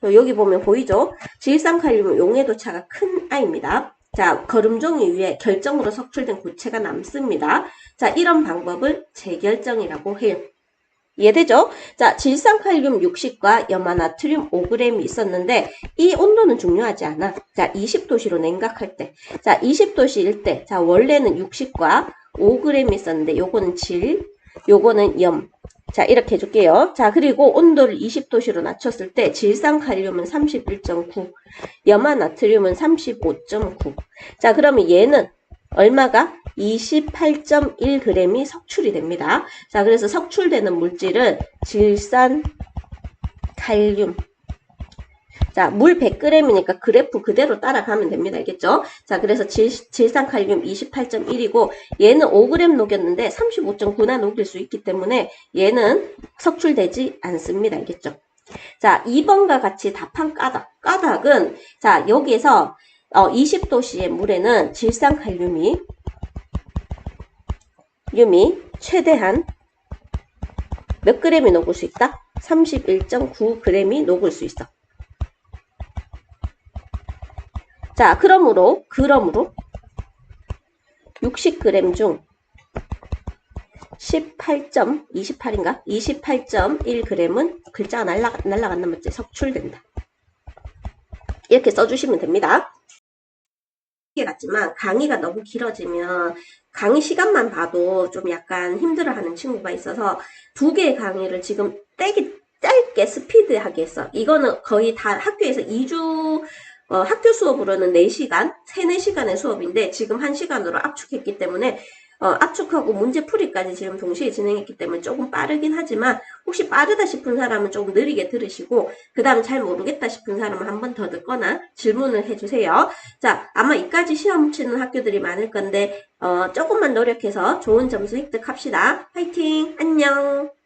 여기 보면 보이죠? 질산칼륨은 용해도 차가 큰 아입니다. 자, 거름종이 위에 결정으로 석출된 고체가 남습니다. 자, 이런 방법을 재결정이라고 해요. 이해되죠? 자, 질산칼륨 60과 염화나트륨 5g이 있었는데 이 온도는 중요하지 않아. 자, 20도씨로 냉각할 때. 자, 20도씨일 때. 자, 원래는 60과 5g이 있었는데 요거는 질, 요거는 염. 자, 이렇게 해줄게요. 자, 그리고 온도를 20도씨로 낮췄을 때 질산칼륨은 31.9, 염화나트륨은 35.9. 자, 그러면 얘는 얼마가? 28.1g이 석출이 됩니다. 자, 그래서 석출되는 물질은 질산칼륨. 자, 물 100g이니까 그래프 그대로 따라가면 됩니다. 알겠죠? 자, 그래서 질산칼륨 28.1이고 얘는 5g 녹였는데 35.9나 녹일 수 있기 때문에 얘는 석출되지 않습니다. 알겠죠? 자, 2번과 같이 답한 까닭은, 자, 여기에서 20도씨의 물에는 질산칼륨이 최대한 몇 그램이 녹을 수 있다? 31.9g이 녹을 수 있어. 자, 그러므로 60g 중 28.28인가? 28.1g은 글자가 날라갔나 맞지? 석출된다. 이렇게 써주시면 됩니다. 같지만 강의가 너무 길어지면 강의 시간만 봐도 좀 약간 힘들어하는 친구가 있어서 2개의 강의를 지금 짧게 스피드하게 했어. 이거는 거의 다 학교에서 2주 학교 수업으로는 4시간, 4시간의 수업인데 지금 1시간으로 압축했기 때문에 압축하고 문제풀이까지 지금 동시에 진행했기 때문에 조금 빠르긴 하지만 혹시 빠르다 싶은 사람은 조금 느리게 들으시고 그 다음 잘 모르겠다 싶은 사람은 한 번 더 듣거나 질문을 해주세요. 자, 아마 이까지 시험 치는 학교들이 많을 건데 조금만 노력해서 좋은 점수 획득합시다. 화이팅! 안녕!